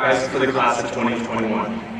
Guys for the class of 2021.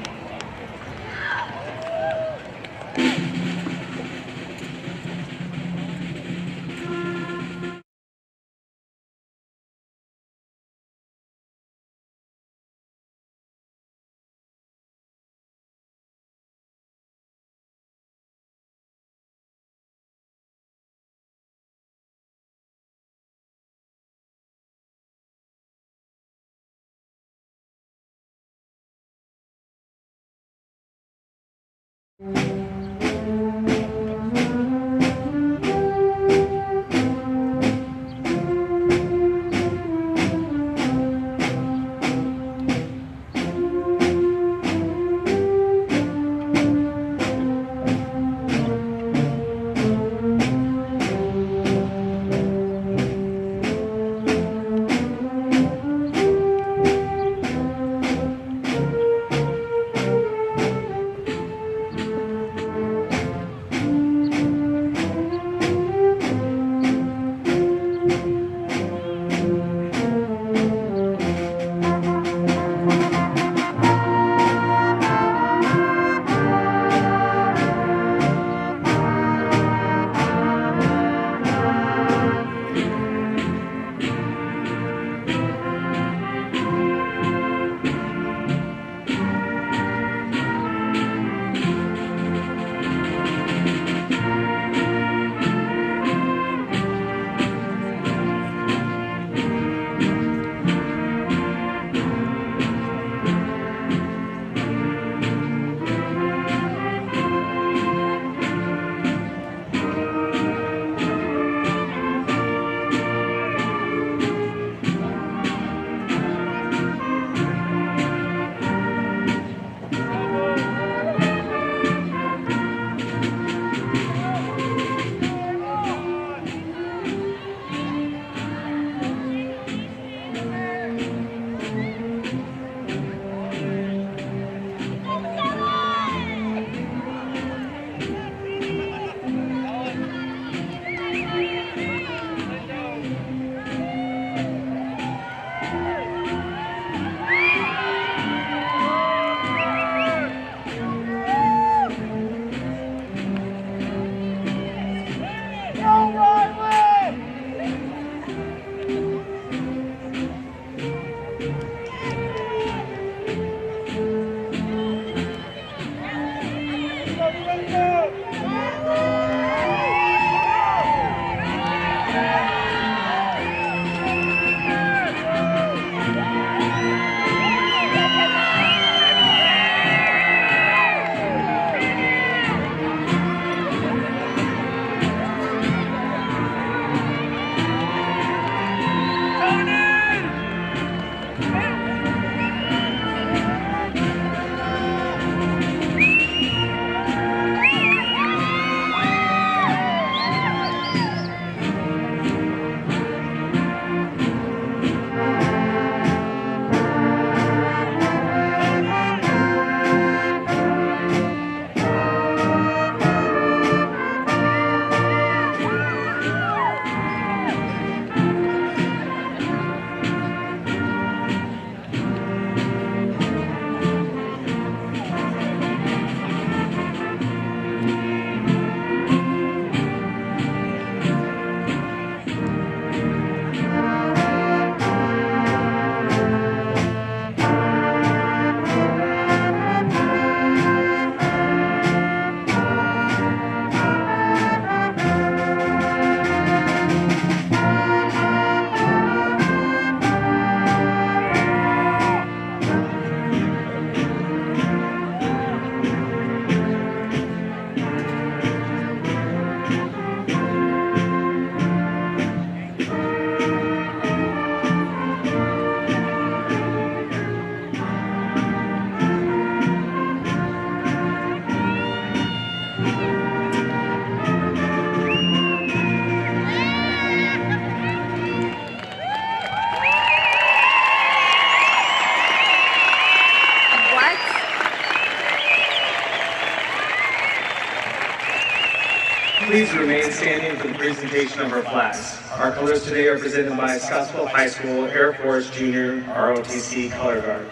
Please remain standing for the presentation of our flags. Our colors today are presented by Scottsbluff High School Air Force Junior ROTC Color Guard.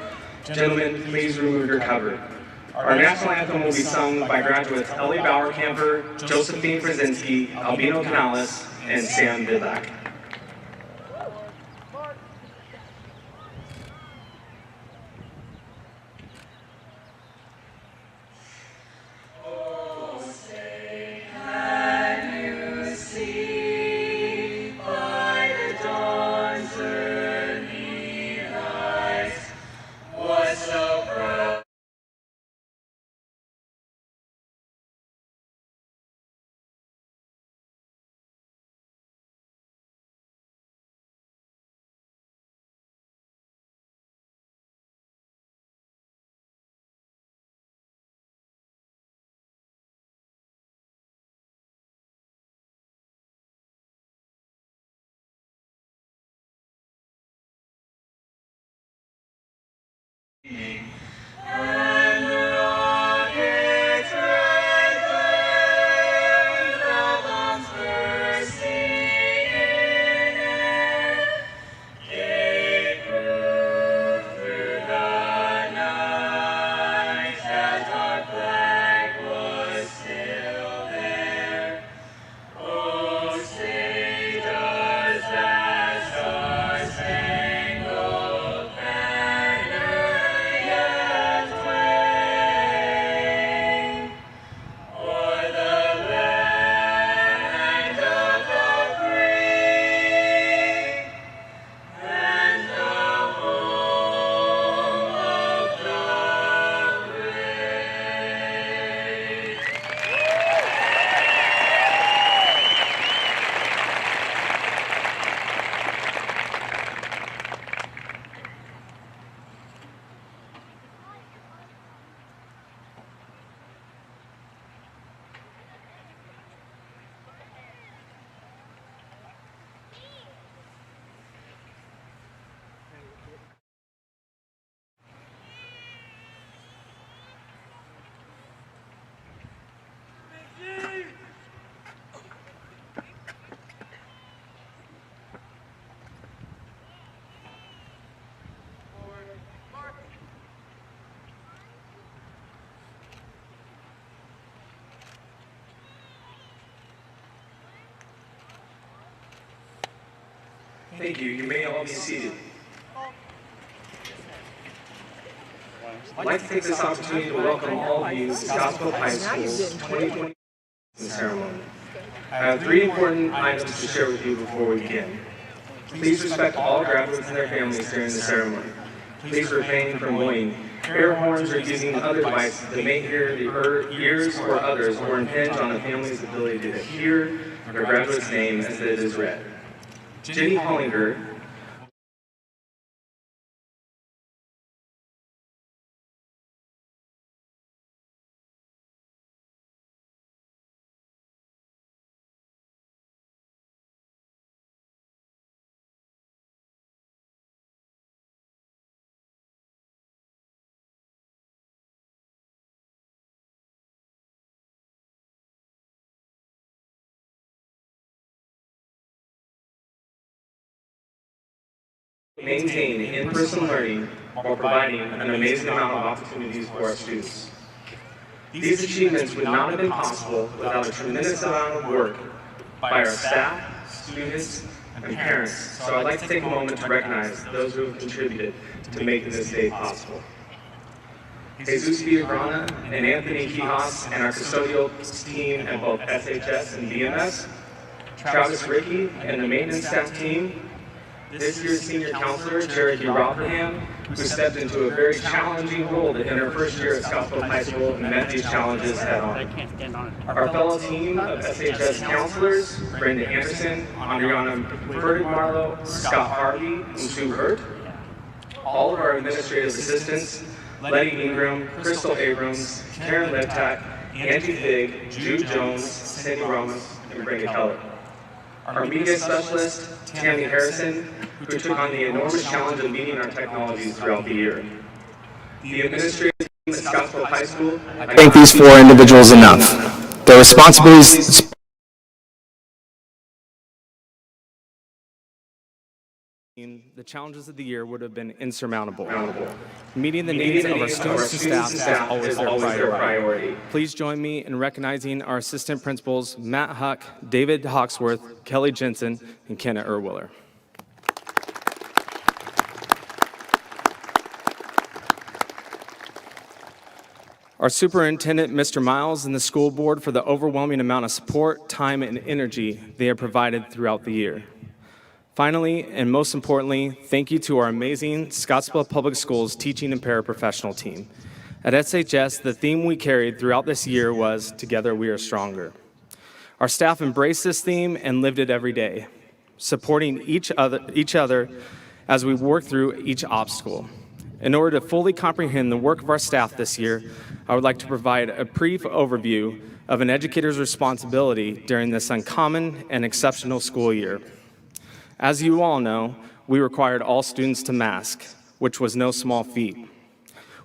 Gentlemen, please remove your cover. Our national anthem will be sung by graduates Ellie Bauer-Camper, Josephine Krasinski, Albino Canales, and Sam Vidlak. And the rockets red flames, the bombs bursting in air, gave proof through the night that our flag was still there. Oh, say does that star-spangled banner yet wave o'er the land of the free and the home of the brave? Thank you. You may all be seated. I'd like to take this opportunity to welcome all of you to Scottsbluff High School's 2020 ceremony. I have 3 important items to share with you before we begin. Please respect all graduates and their families during the ceremony. Please refrain from blowing air horns or using other devices that may hear the ears or others or impinge on the family's ability to hear their graduate's name as it is read. Jenny Hollinger maintain in-person learning while providing an amazing amount of opportunities for our students. These achievements would not have been possible without a tremendous amount of work by our staff, students, and parents, so I'd like to take a moment to recognize those who have contributed to making this day possible. Jesus Villagrana and Anthony Quijas and our custodial team at both SHS and BMS, Travis Rickey and the maintenance staff team, this year's senior counselor, Cherokee Rotherham, who stepped into a very challenging role in her first year at Scottsbluff High School and met these challenges head on. Our fellow team of SHS counselors, Brenda Anderson, Andriana Marlowe, Scott Harvey, and Sue Hurt. All of our administrative assistants, Letty Ingram, Crystal Abrams, Karen Leptak, Angie Fig, Jude Jones, Cindy Ramos, and Brenda Keller. Our media specialist, Tammy Harrison, who took on the enormous challenge of leading our technologies throughout the year. The administrative team at Scottsbluff High School, I thank these 4 individuals enough. Their responsibilities the challenges of the year would have been insurmountable. Meeting the needs of our students and staff is always their priority. Please join me in recognizing our assistant principals, Matt Huck, David Hawksworth, Kelly Jensen, and Kenna Erwiller. Our superintendent, Mr. Miles, and the school board for the overwhelming amount of support, time, and energy they have provided throughout the year. Finally, and most importantly, thank you to our amazing Scottsbluff Public Schools teaching and paraprofessional team. At SHS, the theme we carried throughout this year was, "Together we are stronger." Our staff embraced this theme and lived it every day, supporting each other as we work through each obstacle. In order to fully comprehend the work of our staff this year, I would like to provide a brief overview of an educator's responsibility during this uncommon and exceptional school year. As you all know, we required all students to mask, which was no small feat.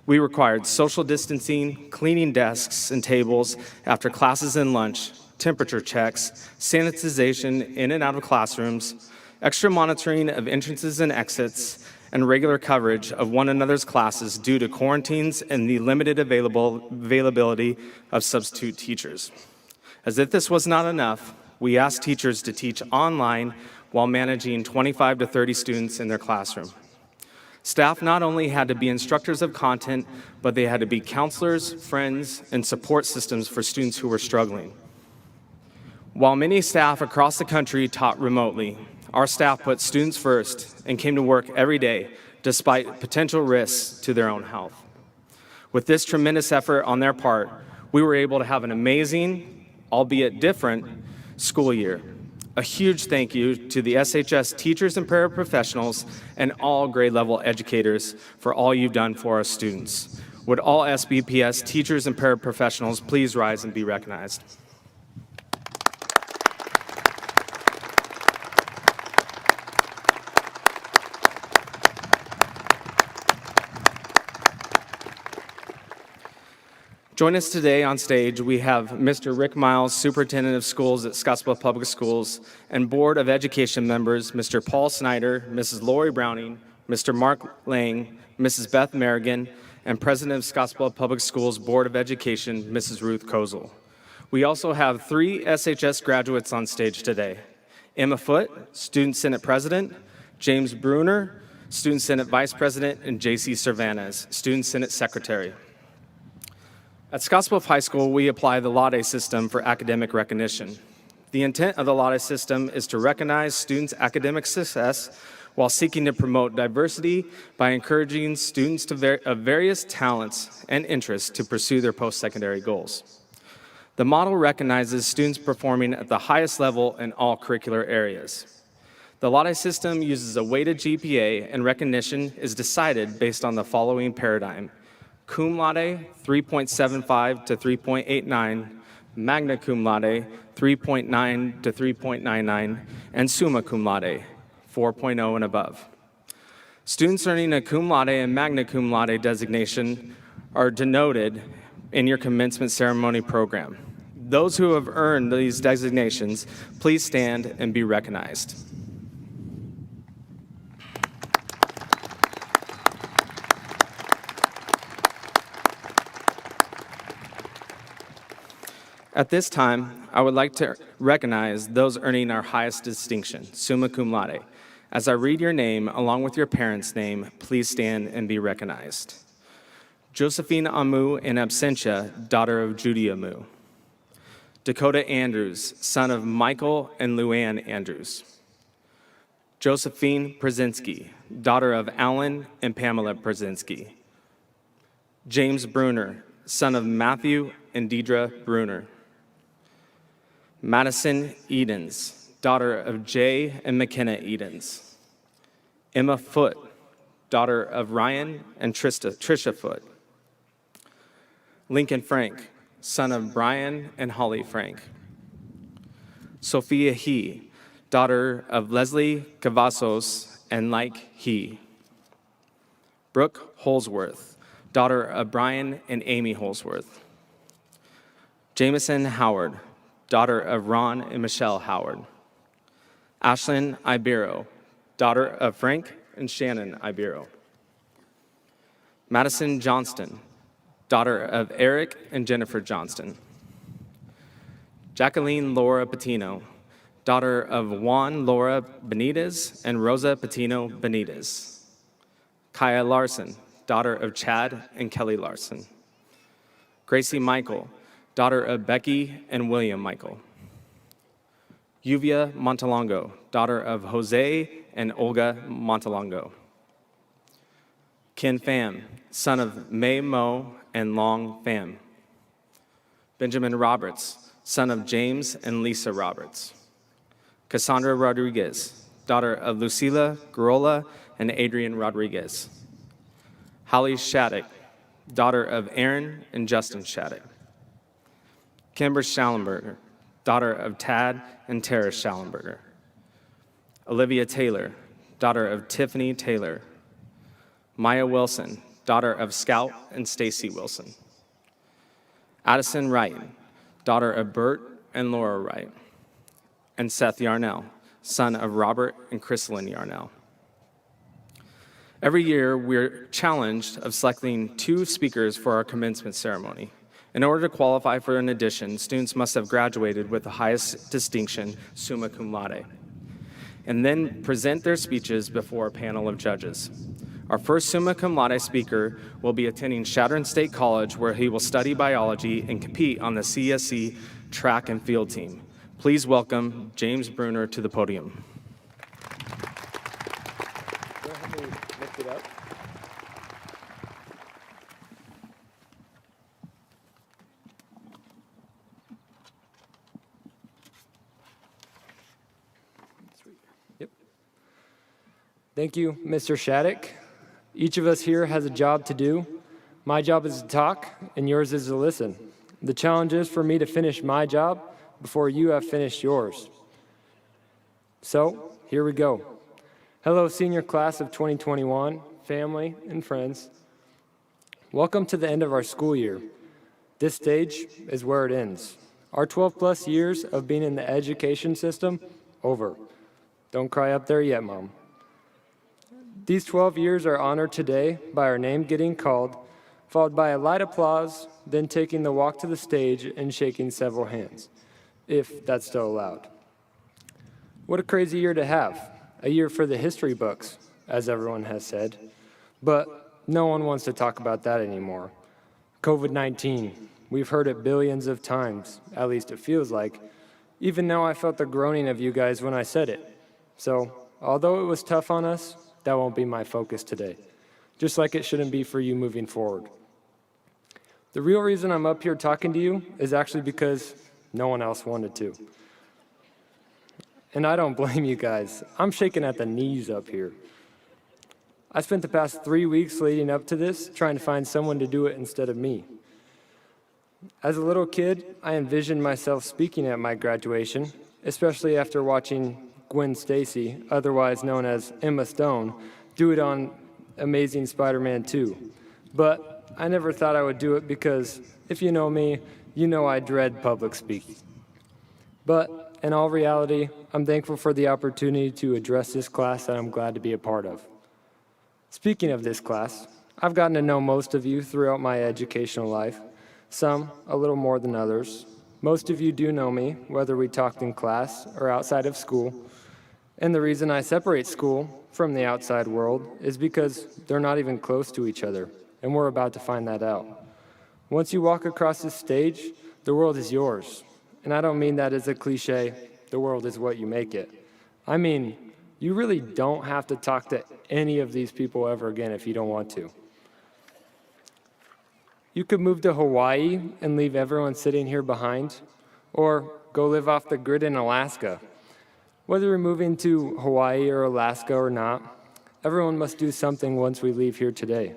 We required social distancing, cleaning desks and tables after classes and lunch, temperature checks, sanitization in and out of classrooms, extra monitoring of entrances and exits, and regular coverage of one another's classes due to quarantines and the limited availability of substitute teachers. As if this was not enough, we asked teachers to teach online while managing 25 to 30 students in their classroom. Staff not only had to be instructors of content, but they had to be counselors, friends, and support systems for students who were struggling. While many staff across the country taught remotely, our staff put students first and came to work every day despite potential risks to their own health. With this tremendous effort on their part, we were able to have an amazing, albeit different, school year. A huge thank you to the SHS teachers and paraprofessionals and all grade level educators for all you've done for our students. Would all SBPS teachers and paraprofessionals please rise and be recognized? Join us today on stage. We have Mr. Rick Miles, Superintendent of Schools at Scottsbluff Public Schools, and Board of Education members, Mr. Paul Snyder, Mrs. Lori Browning, Mr. Mark Lang, Mrs. Beth Merrigan, and President of Scottsbluff Public Schools Board of Education, Mrs. Ruth Kozel. We also have 3 SHS graduates on stage today. Emma Foote, Student Senate President, James Bruner, Student Senate Vice President, and J.C. Cervantes, Student Senate Secretary. At Scottsbluff High School, we apply the Laude system for academic recognition. The intent of the Laude system is to recognize students' academic success while seeking to promote diversity by encouraging students of various talents and interests to pursue their post-secondary goals. The model recognizes students performing at the highest level in all curricular areas. The Laude system uses a weighted GPA, and recognition is decided based on the following paradigm: cum laude, 3.75 to 3.89, magna cum laude, 3.9 to 3.99, and summa cum laude, 4.0 and above. Students earning a cum laude and magna cum laude designation are denoted in your commencement ceremony program. Those who have earned these designations, please stand and be recognized. At this time, I would like to recognize those earning our highest distinction, summa cum laude. As I read your name along with your parent's name, please stand and be recognized. Josephine Amu in absentia, daughter of Judy Amu. Dakota Andrews, son of Michael and Luann Andrews. Josephine Przinski, daughter of Alan and Pamela Przinski. James Bruner, son of Matthew and Deidre Bruner. Madison Edens, daughter of Jay and McKenna Edens. Emma Foote, daughter of Ryan and Trisha Foote. Lincoln Frank, son of Brian and Holly Frank. Sophia He, daughter of Leslie Cavazos and Like He. Brooke Holsworth, daughter of Brian and Amy Holsworth. Jameson Howard, daughter of Ron and Michelle Howard. Ashlyn Ibero, daughter of Frank and Shannon Ibero. Madison Johnston, daughter of Eric and Jennifer Johnston. Jacqueline Laura Patino, daughter of Juan Laura Benitez and Rosa Patino Benitez. Kaya Larson, daughter of Chad and Kelly Larson. Gracie Michael, daughter of Becky and William Michael. Yuvia Montalongo, daughter of Jose and Olga Montalongo. Ken Pham, son of May Mo and Long Pham. Benjamin Roberts, son of James and Lisa Roberts. Cassandra Rodriguez, daughter of Lucila Garola and Adrian Rodriguez. Holly Shattuck, daughter of Aaron and Justin Shattuck. Kimber Schallenberger, daughter of Tad and Tara Schallenberger. Olivia Taylor, daughter of Tiffany Taylor. Maya Wilson, daughter of Scout and Stacy Wilson. Addison Wright, daughter of Bert and Laura Wright. And Seth Yarnell, son of Robert and Chrislyn Yarnell. Every year, we're challenged of selecting 2 speakers for our commencement ceremony. In order to qualify for an addition, students must have graduated with the highest distinction, summa cum laude, and then present their speeches before a panel of judges. Our first summa cum laude speaker will be attending Chadron State College, where he will study biology and compete on the CSC track and field team. Please welcome James Bruner to the podium. Go ahead and lift it up. Yep. Thank you, Mr. Shattuck. Each of us here has a job to do. My job is to talk, and yours is to listen. The challenge is for me to finish my job before you have finished yours. So, here we go. Hello, senior class of 2021, family and friends. Welcome to the end of our school year. This stage is where it ends. Our 12-plus years of being in the education system, over. Don't cry up there yet, Mom. These 12 years are honored today by our name getting called, followed by a light applause, then taking the walk to the stage and shaking several hands, if that's still allowed. What a crazy year to have. A year for the history books, as everyone has said. But no one wants to talk about that anymore. COVID-19, we've heard it billions of times, at least it feels like. Even now I felt the groaning of you guys when I said it. So, although it was tough on us, that won't be my focus today. Just like it shouldn't be for you moving forward. The real reason I'm up here talking to you is actually because no one else wanted to. And I don't blame you guys. I'm shaking at the knees up here. I spent the past 3 weeks leading up to this trying to find someone to do it instead of me. As a little kid, I envisioned myself speaking at my graduation, especially after watching Gwen Stacy, otherwise known as Emma Stone, do it on Amazing Spider-Man 2. But I never thought I would do it because, if you know me, you know I dread public speaking. But in all reality, I'm thankful for the opportunity to address this class that I'm glad to be a part of. Speaking of this class, I've gotten to know most of you throughout my educational life, some a little more than others. Most of you do know me, whether we talked in class or outside of school. And the reason I separate school from the outside world is because they're not even close to each other, and we're about to find that out. Once you walk across this stage, the world is yours. And I don't mean that as a cliche, the world is what you make it. I mean, you really don't have to talk to any of these people ever again if you don't want to. You could move to Hawaii and leave everyone sitting here behind, or go live off the grid in Alaska. Whether you're moving to Hawaii or Alaska or not, everyone must do something once we leave here today.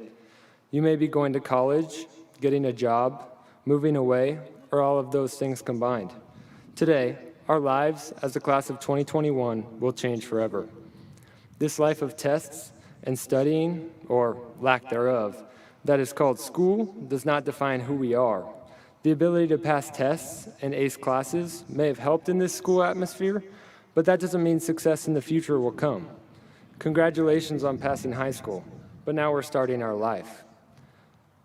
You may be going to college, getting a job, moving away, or all of those things combined. Today, our lives as the class of 2021 will change forever. This life of tests and studying, or lack thereof, that is called school does not define who we are. The ability to pass tests and ace classes may have helped in this school atmosphere, but that doesn't mean success in the future will come. Congratulations on passing high school, but now we're starting our life.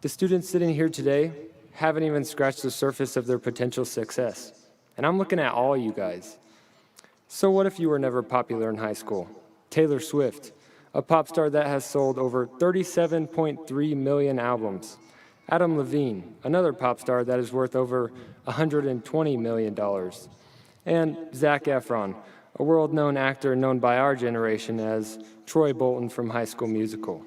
The students sitting here today haven't even scratched the surface of their potential success, and I'm looking at all you guys. So what if you were never popular in high school? Taylor Swift, a pop star that has sold over 37.3 million albums. Adam Levine, another pop star that is worth over $120 million. And Zac Efron, a world-known actor known by our generation as Troy Bolton from High School Musical.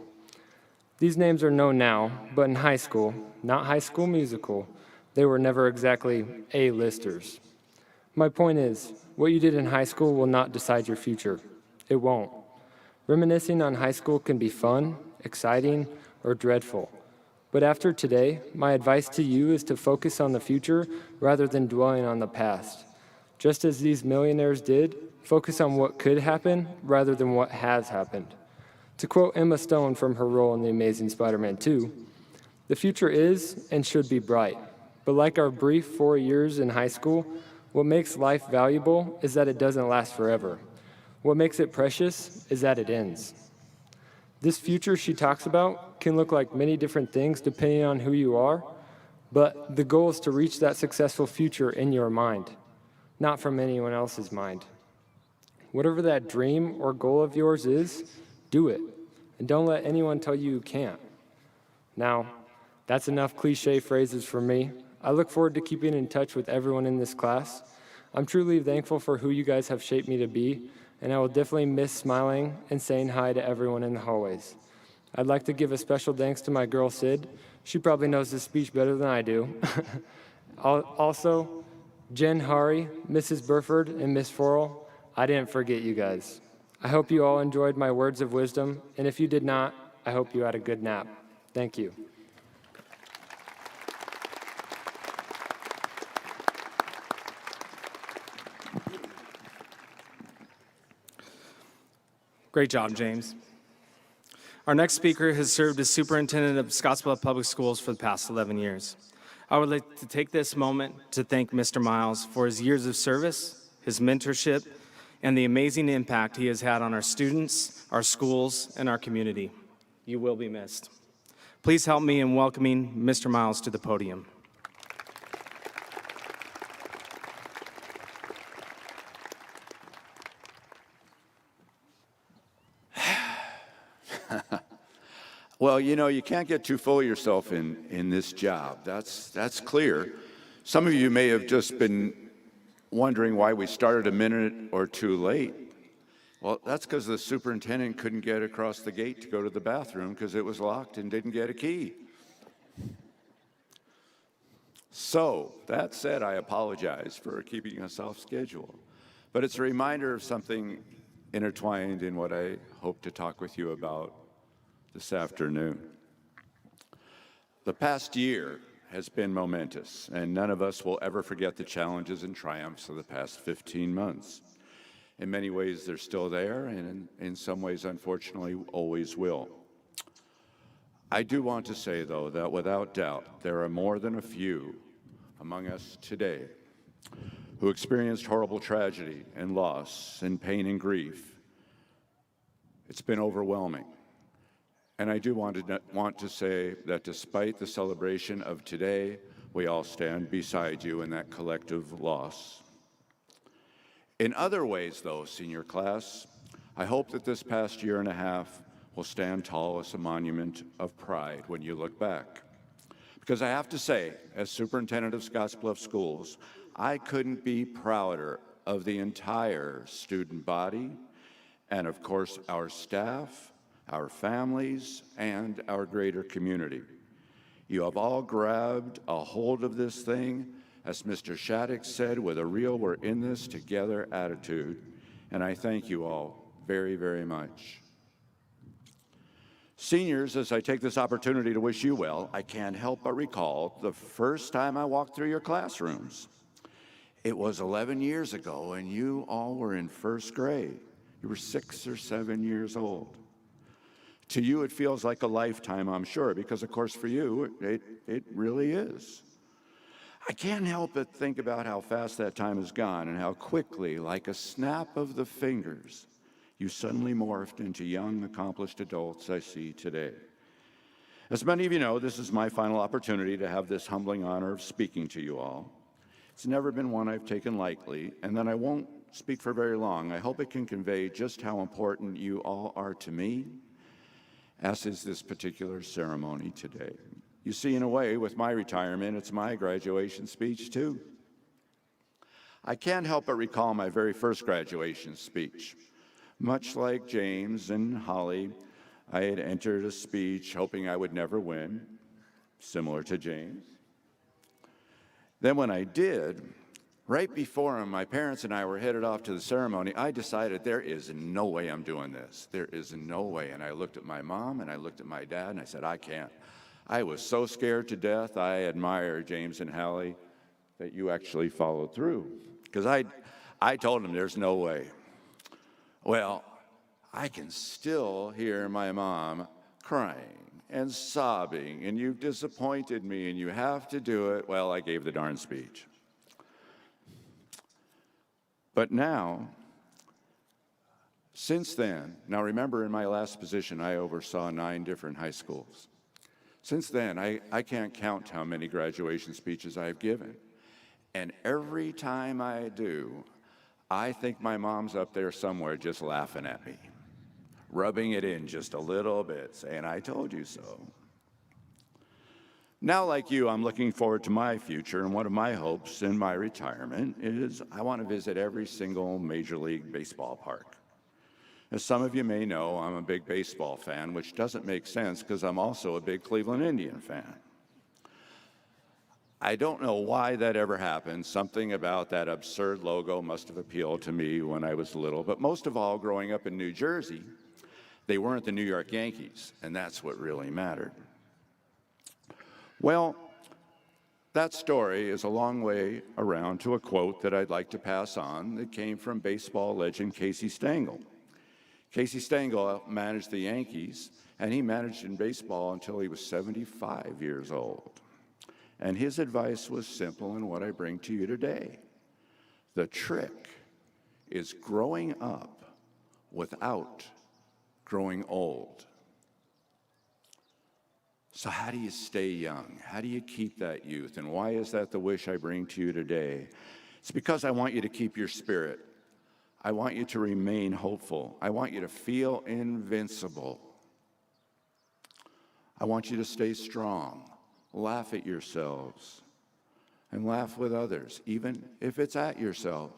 These names are known now, but in high school, not High School Musical, they were never exactly A-listers. My point is, what you did in high school will not decide your future. It won't. Reminiscing on high school can be fun, exciting, or dreadful. But after today, my advice to you is to focus on the future rather than dwelling on the past. Just as these millionaires did, focus on what could happen rather than what has happened. To quote Emma Stone from her role in The Amazing Spider-Man 2, "The future is and should be bright, but like our brief 4 years in high school, what makes life valuable is that it doesn't last forever. What makes it precious is that it ends." This future she talks about can look like many different things depending on who you are, but the goal is to reach that successful future in your mind, not from anyone else's mind. Whatever that dream or goal of yours is, do it, and don't let anyone tell you you can't. Now, that's enough cliche phrases for me. I look forward to keeping in touch with everyone in this class. I'm truly thankful for who you guys have shaped me to be, and I will definitely miss smiling and saying hi to everyone in the hallways. I'd like to give a special thanks to my girl, Sid. She probably knows this speech better than I do. Also, Jen Hari, Mrs. Burford, and Miss Forrell, I didn't forget you guys. I hope you all enjoyed my words of wisdom, and if you did not, I hope you had a good nap. Thank you. Great job, James. Our next speaker has served as superintendent of Scottsbluff Public Schools for the past 11 years. I would like to take this moment to thank Mr. Miles for his years of service, his mentorship, and the amazing impact he has had on our students, our schools, and our community. You will be missed. Please help me in welcoming Mr. Miles to the podium. Well, you know, you can't get too full of yourself in this job. That's clear. Some of you may have just been wondering why we started a minute or two late. Well, that's because the superintendent couldn't get across the gate to go to the bathroom because it was locked and didn't get a key. So, that said, I apologize for keeping us off schedule. But it's a reminder of something intertwined in what I hope to talk with you about this afternoon. The past year has been momentous, and none of us will ever forget the challenges and triumphs of the past 15 months. In many ways, they're still there, and in some ways, unfortunately, always will. I do want to say, though, that without doubt, there are more than a few among us today who experienced horrible tragedy and loss and pain and grief. It's been overwhelming. And I do want to say that despite the celebration of today, we all stand beside you in that collective loss. In other ways, though, senior class, I hope that this past year and a half will stand tall as a monument of pride when you look back. Because I have to say, as superintendent of Scottsbluff Schools, I couldn't be prouder of the entire student body and, of course, our staff, our families, and our greater community. You have all grabbed a hold of this thing, as Mr. Shattuck said, with a real we're in this together attitude, and I thank you all very, very much. Seniors, as I take this opportunity to wish you well, I can't help but recall the first time I walked through your classrooms. It was 11 years ago, and you all were in first grade. You were 6 or 7 years old. To you, it feels like a lifetime, I'm sure, because, of course, for you, it really is. I can't help but think about how fast that time has gone and how quickly, like a snap of the fingers, You suddenly morphed into young, accomplished adults I see today. As many of you know, this is my final opportunity to have this humbling honor of speaking to you all. It's never been one I've taken lightly, and then I won't speak for very long. I hope it can convey just how important you all are to me, as is this particular ceremony today. You see, in a way, with my retirement, it's my graduation speech too. I can't help but recall my very first graduation speech. Much like James and Holly, I had entered a speech hoping I would never win, similar to James. Then when I did, right before him, my parents and I were headed off to the ceremony, I decided there is no way I'm doing this. There is no way. And I looked at my mom and I looked at my dad and I said, I can't. I was so scared to death. I admire James and Hallie that you actually followed through. Because I told them there's no way. Well, I can still hear my mom crying and sobbing, and you've disappointed me, and you have to do it. Well, I gave the darn speech. But now, since then, now remember in my last position, I oversaw 9 different high schools. Since then, I can't count how many graduation speeches I've given. And every time I do, I think my mom's up there somewhere just laughing at me, rubbing it in just a little bit, saying, I told you so. Now, like you, I'm looking forward to my future, and one of my hopes in my retirement is I want to visit every single Major League Baseball park. As some of you may know, I'm a big baseball fan, which doesn't make sense because I'm also a big Cleveland Indian fan. I don't know why that ever happened. Something about that absurd logo must have appealed to me when I was little, but most of all, growing up in New Jersey, they weren't the New York Yankees, and that's what really mattered. Well, that story is a long way around to a quote that I'd like to pass on that came from baseball legend Casey Stengel. Casey Stengel managed the Yankees, and he managed in baseball until he was 75 years old. And his advice was simple in what I bring to you today. The trick is growing up without growing old. So how do you stay young? How do you keep that youth? And why is that the wish I bring to you today? It's because I want you to keep your spirit. I want you to remain hopeful. I want you to feel invincible. I want you to stay strong. Laugh at yourselves and laugh with others, even if it's at yourself.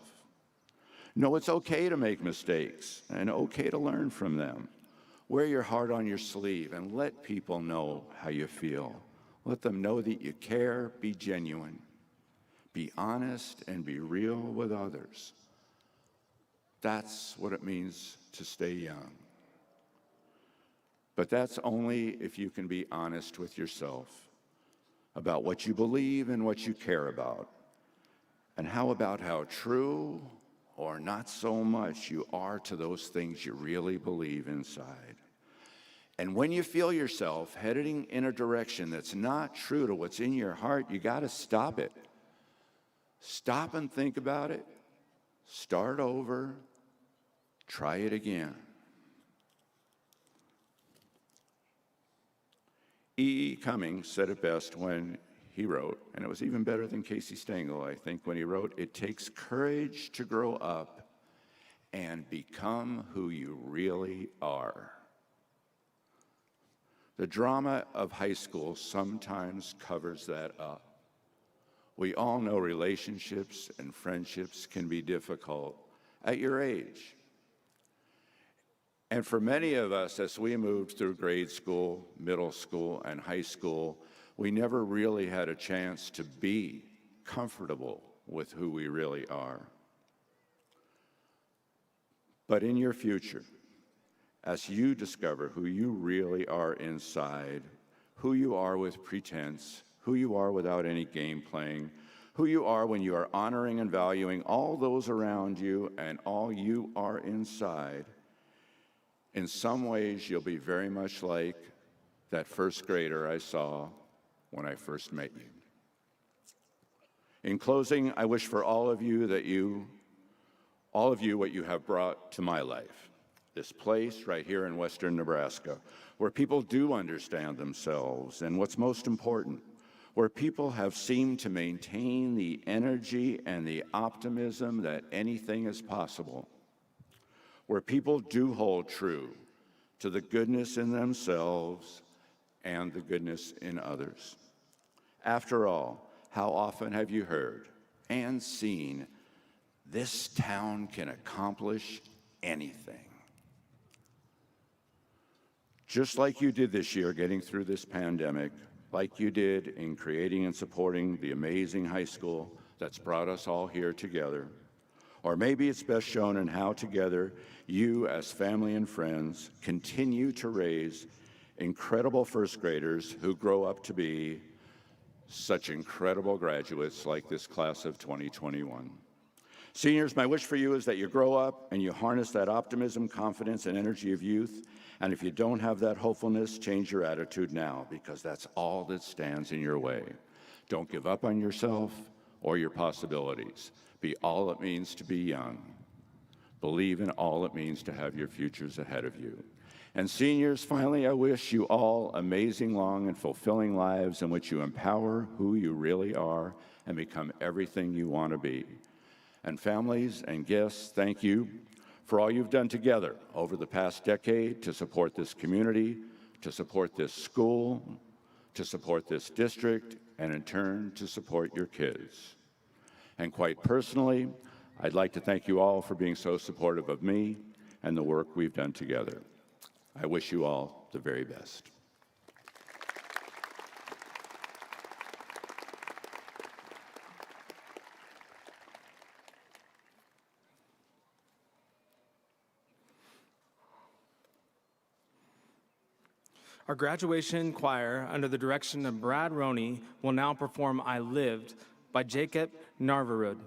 Know it's okay to make mistakes and okay to learn from them. Wear your heart on your sleeve and let people know how you feel. Let them know that you care. Be genuine. Be honest and be real with others. That's what it means to stay young. But that's only if you can be honest with yourself about what you believe and what you care about. And how about how true or not so much you are to those things you really believe inside. And when you feel yourself heading in a direction that's not true to what's in your heart, you got to stop it. Stop and think about it. Start over. Try it again. E. Cummings said it best when he wrote, and it was even better than Casey Stengel, I think, when he wrote, "It takes courage to grow up and become who you really are." The drama of high school sometimes covers that up. We all know relationships and friendships can be difficult at your age. And for many of us, as we moved through grade school, middle school, and high school, we never really had a chance to be comfortable with who we really are. But in your future, as you discover who you really are inside, who you are with pretense, who you are without any game playing, who you are when you are honoring and valuing all those around you and all you are inside, in some ways you'll be very much like that first grader I saw when I first met you. In closing, I wish for all of you what you have brought to my life. this place right here in western Nebraska, where people do understand themselves, and what's most important, where people have seemed to maintain the energy and the optimism that anything is possible, where people do hold true to the goodness in themselves and the goodness in others. After all, how often have you heard and seen, this town can accomplish anything? Just like you did this year getting through this pandemic, like you did in creating and supporting the amazing high school that's brought us all here together. Or maybe it's best shown in how together you, as family and friends, continue to raise incredible first graders who grow up to be such incredible graduates like this class of 2021. Seniors, my wish for you is that you grow up and you harness that optimism, confidence, and energy of youth. And if you don't have that hopefulness, change your attitude now, because that's all that stands in your way. Don't give up on yourself or your possibilities. Be all it means to be young. Believe in all it means to have your futures ahead of you. And seniors, finally, I wish you all amazing, long, and fulfilling lives in which you empower who you really are and become everything you want to be. And families and guests, thank you for all you've done together over the past decade to support this community, to support this school, to support this district, and in turn, to support your kids. And quite personally, I'd like to thank you all for being so supportive of me and the work we've done together. I wish you all the very best. Our graduation choir, under the direction of Brad Roney, will now perform I Lived by Jacob Narverud.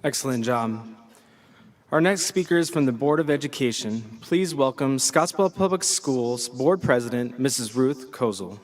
Excellent job. Our next speaker is from the Board of Education. Please welcome Scottsbluff Public Schools Board President, Mrs. Ruth Kozel.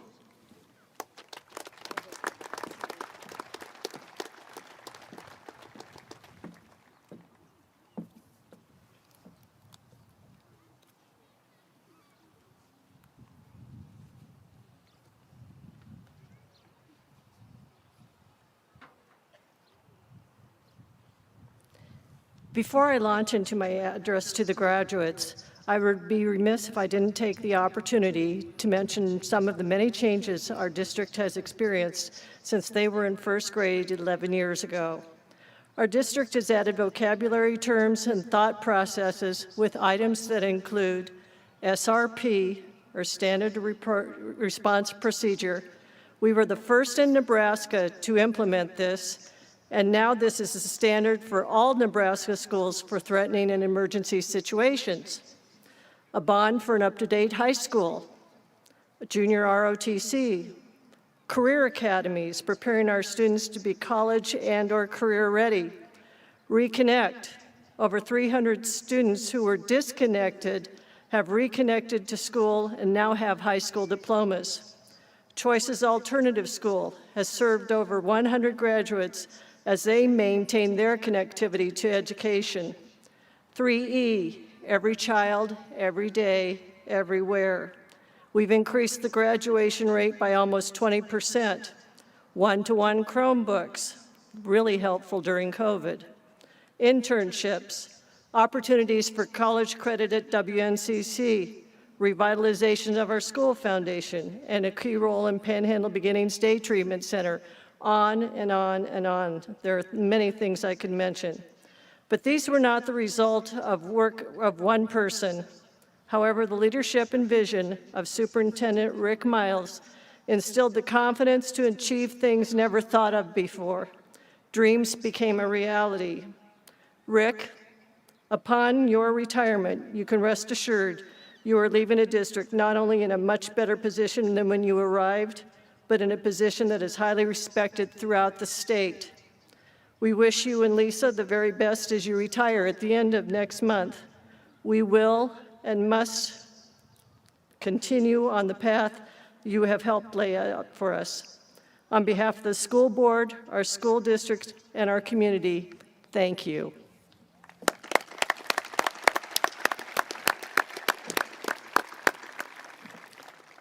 Before I launch into my address to the graduates, I would be remiss if I didn't take the opportunity to mention some of the many changes our district has experienced since they were in first grade 11 years ago. Our district has added vocabulary terms and thought processes with items that include SRP, or Standard Response Procedure. We were the first in Nebraska to implement this, and now this is a standard for all Nebraska schools for threatening and emergency situations. A bond for an up-to-date high school, a junior ROTC, career academies preparing our students to be college and/or career ready, Reconnect. Over 300 students who were disconnected have reconnected to school and now have high school diplomas. Choices Alternative School has served over 100 graduates as they maintain their connectivity to education. 3E, every child, every day, everywhere. We've increased the graduation rate by almost 20%. One-to-one Chromebooks, really helpful during COVID. Internships, opportunities for college credit at WNCC, revitalization of our school foundation, and a key role in Panhandle Beginnings Day Treatment Center. On and on and on. There are many things I could mention. But these were not the result of work of one person. However, the leadership and vision of Superintendent Rick Miles instilled the confidence to achieve things never thought of before. Dreams became a reality. Rick, upon your retirement, you can rest assured you are leaving a district not only in a much better position than when you arrived, but in a position that is highly respected throughout the state. We wish you and Lisa the very best as you retire at the end of next month. We will and must continue on the path you have helped lay out for us. On behalf of the school board, our school district, and our community, thank you.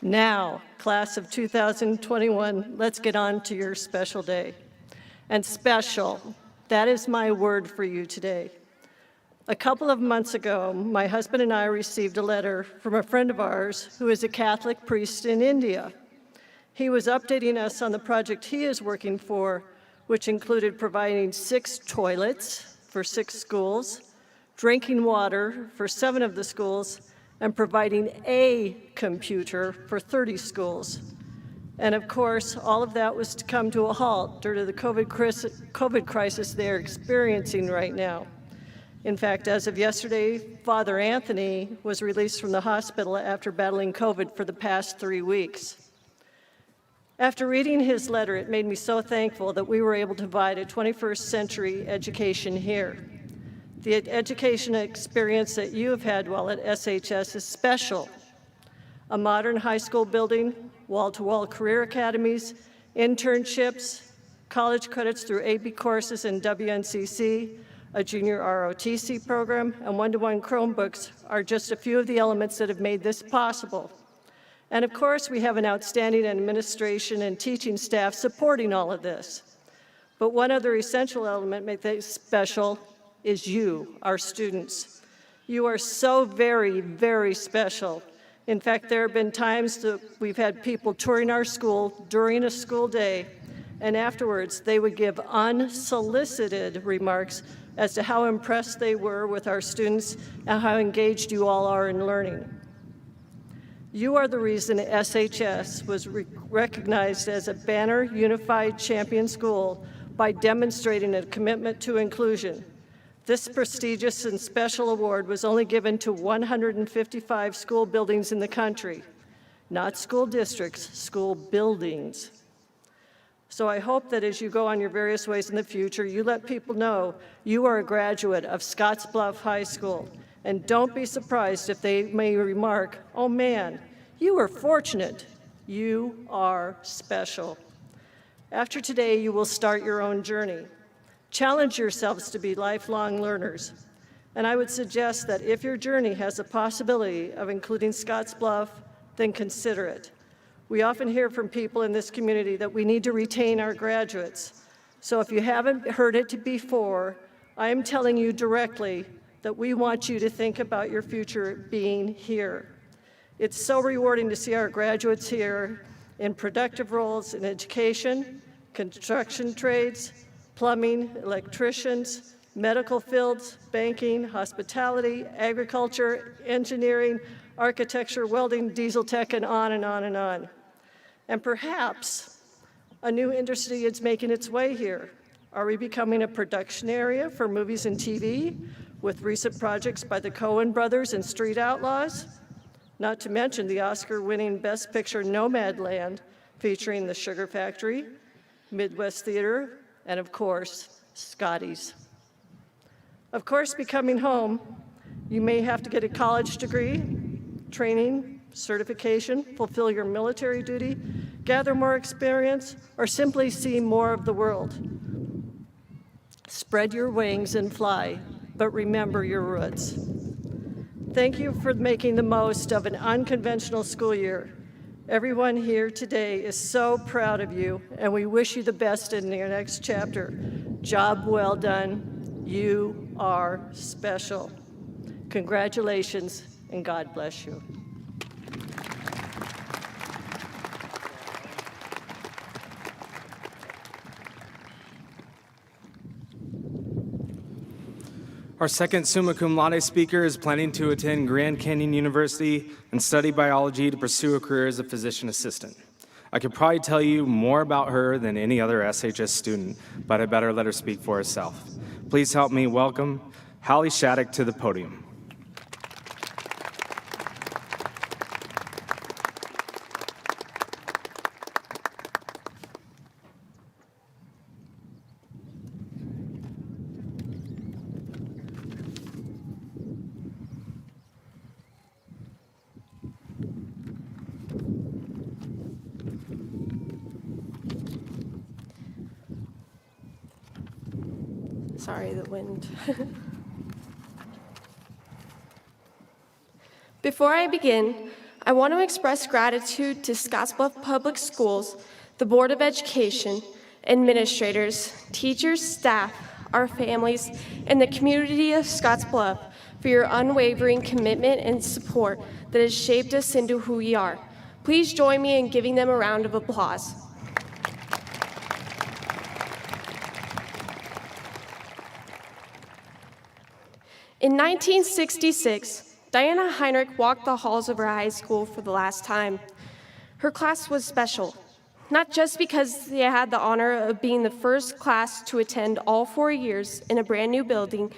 Now, class of 2021, let's get on to your special day. And special, that is my word for you today. A couple of months ago, my husband and I received a letter from a friend of ours who is a Catholic priest in India. He was updating us on the project he is working for, which included providing 6 toilets for 6 schools, drinking water for 7 of the schools, and providing a computer for 30 schools. And of course, all of that was to come to a halt due to the COVID crisis they're experiencing right now. In fact, as of yesterday, Father Anthony was released from the hospital after battling COVID for the past 3 weeks. After reading his letter, it made me so thankful that we were able to provide a 21st century education here. The education experience that you have had while at SHS is special. A modern high school building, wall-to-wall career academies, internships, college credits through AP courses and WNCC, a junior ROTC program, and one-to-one Chromebooks are just a few of the elements that have made this possible. And of course, we have an outstanding administration and teaching staff supporting all of this. But one other essential element that makes it special is you, our students. You are so very, very special. In fact, there have been times that we've had people touring our school during a school day, and afterwards they would give unsolicited remarks as to how impressed they were with our students and how engaged you all are in learning. You are the reason SHS was recognized as a Banner Unified Champion School by demonstrating a commitment to inclusion. This prestigious and special award was only given to 155 school buildings in the country, not school districts, school buildings. So I hope that as you go on your various ways in the future, you let people know you are a graduate of Scottsbluff High School. And don't be surprised if they may remark, "Oh man, you were fortunate. You are special." After today, you will start your own journey. Challenge yourselves to be lifelong learners. And I would suggest that if your journey has a possibility of including Scottsbluff, then consider it. We often hear from people in this community that we need to retain our graduates. So if you haven't heard it before, I am telling you directly that we want you to think about your future being here. It's so rewarding to see our graduates here in productive roles in education, construction trades, plumbing, electricians, medical fields, banking, hospitality, agriculture, engineering, architecture, welding, diesel tech, and on and on and on. And perhaps a new industry is making its way here. Are we becoming a production area for movies and TV with recent projects by the Coen brothers and Street Outlaws? Not to mention the Oscar-winning Best Picture Nomadland, featuring The Sugar Factory, Midwest Theater, and of course, Scotty's. Of course, becoming home, you may have to get a college degree, training, certification, fulfill your military duty, gather more experience, or simply see more of the world. Spread your wings and fly, but remember your roots. Thank you for making the most of an unconventional school year. Everyone here today is so proud of you, and we wish you the best in your next chapter. Job well done. You are special. Congratulations, and God bless you. Our second summa cum laude speaker is planning to attend Grand Canyon University and study biology to pursue a career as a physician assistant. I could probably tell you more about her than any other SHS student, but I better let her speak for herself. Please help me welcome Hallie Shattuck to the podium. Sorry, the wind. Before I begin, I want to express gratitude to Scottsbluff Public Schools, the Board of Education, administrators, teachers, staff, our families, and the community of Scottsbluff for your unwavering commitment and support that has shaped us into who we are. Please join me in giving them a round of applause. In 1966, Diana Heinrich walked the halls of her high school for the last time. Her class was special, not just because they had the honor of being the first class to attend all 4 years in a brand new building,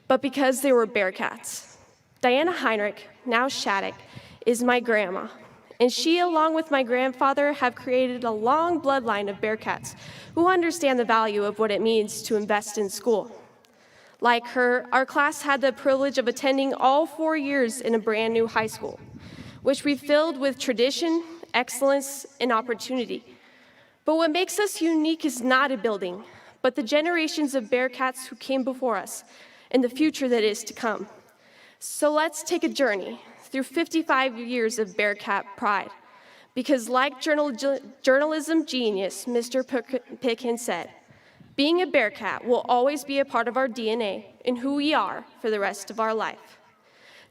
but because they were Bearcats. Diana Heinrich, now Shattuck, is my grandma, and she, along with my grandfather, have created a long bloodline of Bearcats who understand the value of what it means to invest in school. Like her, our class had the privilege of attending all 4 years in a brand new high school, which we filled with tradition, excellence, and opportunity. But what makes us unique is not a building, but the generations of Bearcats who came before us and the future that is to come. So let's take a journey through 55 years of Bearcat pride, because like journalism genius Mr. Pickens said, being a Bearcat will always be a part of our DNA and who we are for the rest of our life.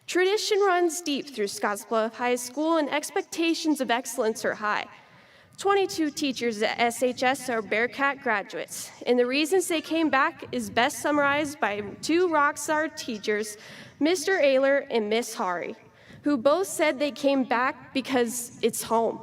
Tradition runs deep through Scottsbluff High School and expectations of excellence are high. 22 teachers at SHS are Bearcat graduates, and the reasons they came back is best summarized by 2 rockstar teachers, Mr. Ayler and Miss Hari, who both said they came back because it's home.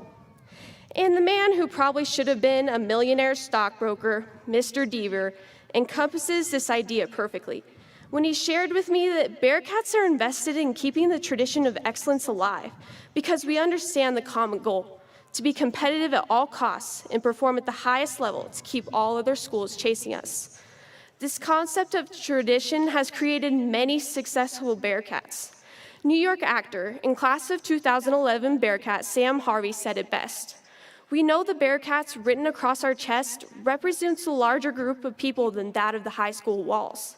And the man who probably should have been a millionaire stockbroker, Mr. Deaver, encompasses this idea perfectly when he shared with me that Bearcats are invested in keeping the tradition of excellence alive because we understand the common goal, to be competitive at all costs and perform at the highest level to keep all other schools chasing us. This concept of tradition has created many successful Bearcats. New York actor and class of 2011 Bearcat Sam Harvey said it best. We know the Bearcats written across our chest represents a larger group of people than that of the high school walls.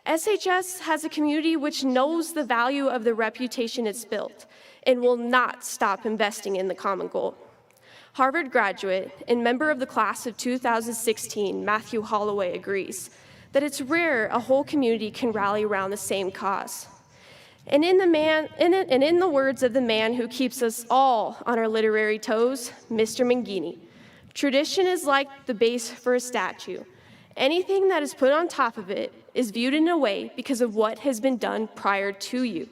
SHS has a community which knows the value of the reputation it's built and will not stop investing in the common goal. Harvard graduate and member of the class of 2016, Matthew Holloway, agrees that it's rare a whole community can rally around the same cause. And in the words of the man who keeps us all on our literary toes, Mr. Mangini, tradition is like the base for a statue. Anything that is put on top of it is viewed in a way because of what has been done prior to you.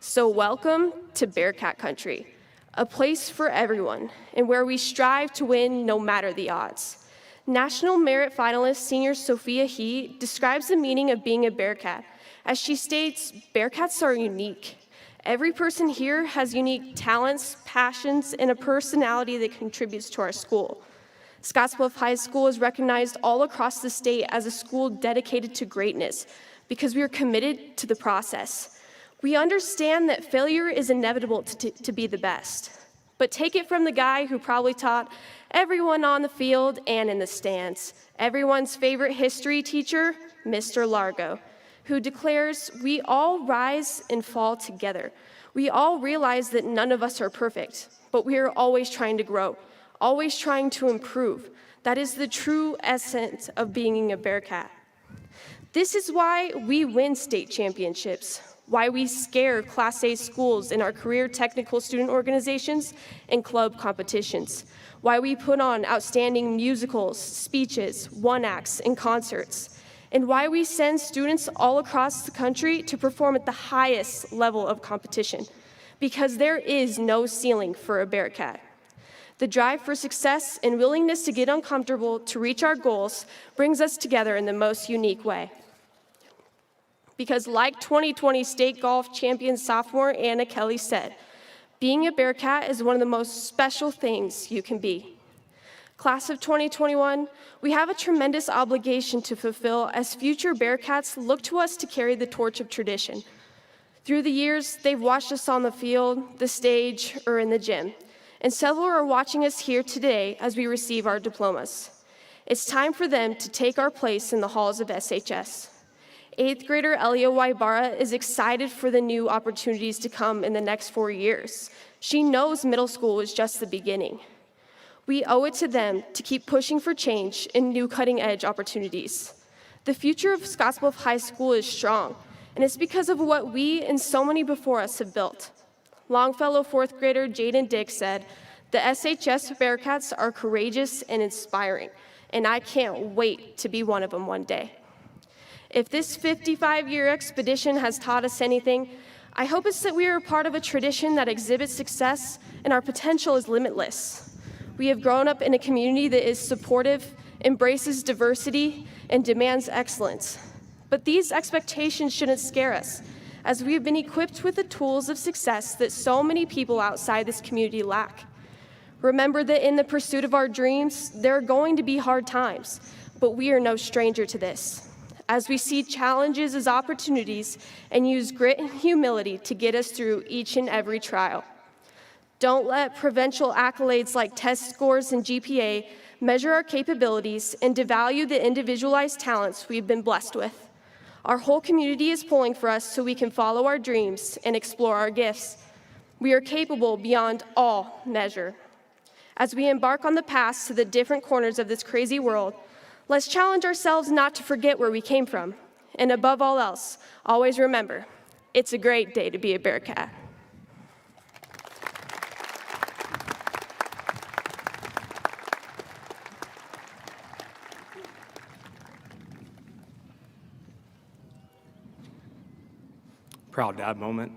So welcome to Bearcat Country, a place for everyone and where we strive to win no matter the odds. National Merit finalist senior Sophia He describes the meaning of being a Bearcat. As she states, Bearcats are unique. Every person here has unique talents, passions, and a personality that contributes to our school. Scottsbluff High School is recognized all across the state as a school dedicated to greatness because we are committed to the process. We understand that failure is inevitable to be the best. But take it from the guy who probably taught everyone on the field and in the stands, everyone's favorite history teacher, Mr. Largo, who declares, "We all rise and fall together. We all realize that none of us are perfect, but we are always trying to grow, always trying to improve. That is the true essence of being a Bearcat." This is why we win state championships, why we scare Class A schools in our career technical student organizations and club competitions, why we put on outstanding musicals, speeches, one-acts, and concerts, and why we send students all across the country to perform at the highest level of competition, because there is no ceiling for a Bearcat. The drive for success and willingness to get uncomfortable to reach our goals brings us together in the most unique way. Because like 2020 state golf champion sophomore Anna Kelly said, being a Bearcat is one of the most special things you can be. Class of 2021, we have a tremendous obligation to fulfill as future Bearcats look to us to carry the torch of tradition. Through the years, they've watched us on the field, the stage, or in the gym, and several are watching us here today as we receive our diplomas. It's time for them to take our place in the halls of SHS. 8th grader Elia Waibara is excited for the new opportunities to come in the next 4 years. She knows middle school is just the beginning. We owe it to them to keep pushing for change and new cutting-edge opportunities. The future of Scottsbluff High School is strong, and it's because of what we and so many before us have built. Longfellow 4th grader Jaden Dick said, "The SHS Bearcats are courageous and inspiring, and I can't wait to be one of them one day." If this 55-year expedition has taught us anything, I hope it's that we are a part of a tradition that exhibits success and our potential is limitless. We have grown up in a community that is supportive, embraces diversity, and demands excellence. But these expectations shouldn't scare us, as we have been equipped with the tools of success that so many people outside this community lack. Remember that in the pursuit of our dreams, there are going to be hard times, but we are no stranger to this, as we see challenges as opportunities and use grit and humility to get us through each and every trial. Don't let provincial accolades like test scores and GPA measure our capabilities and devalue the individualized talents we've been blessed with. Our whole community is pulling for us so we can follow our dreams and explore our gifts. We are capable beyond all measure. As we embark on the path to the different corners of this crazy world, let's challenge ourselves not to forget where we came from. And above all else, always remember, it's a great day to be a Bearcat. Proud dad moment.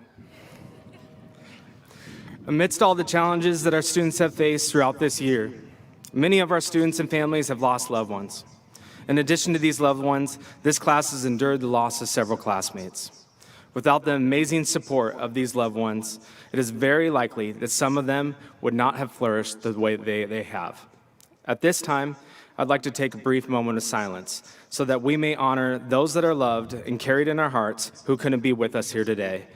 Amidst all the challenges that our students have faced throughout this year, many of our students and families have lost loved ones. In addition to these loved ones, this class has endured the loss of several classmates. Without the amazing support of these loved ones, it is very likely that some of them would not have flourished the way they have. At this time, I'd like to take a brief moment of silence so that we may honor those that are loved and carried in our hearts who couldn't be with us here today,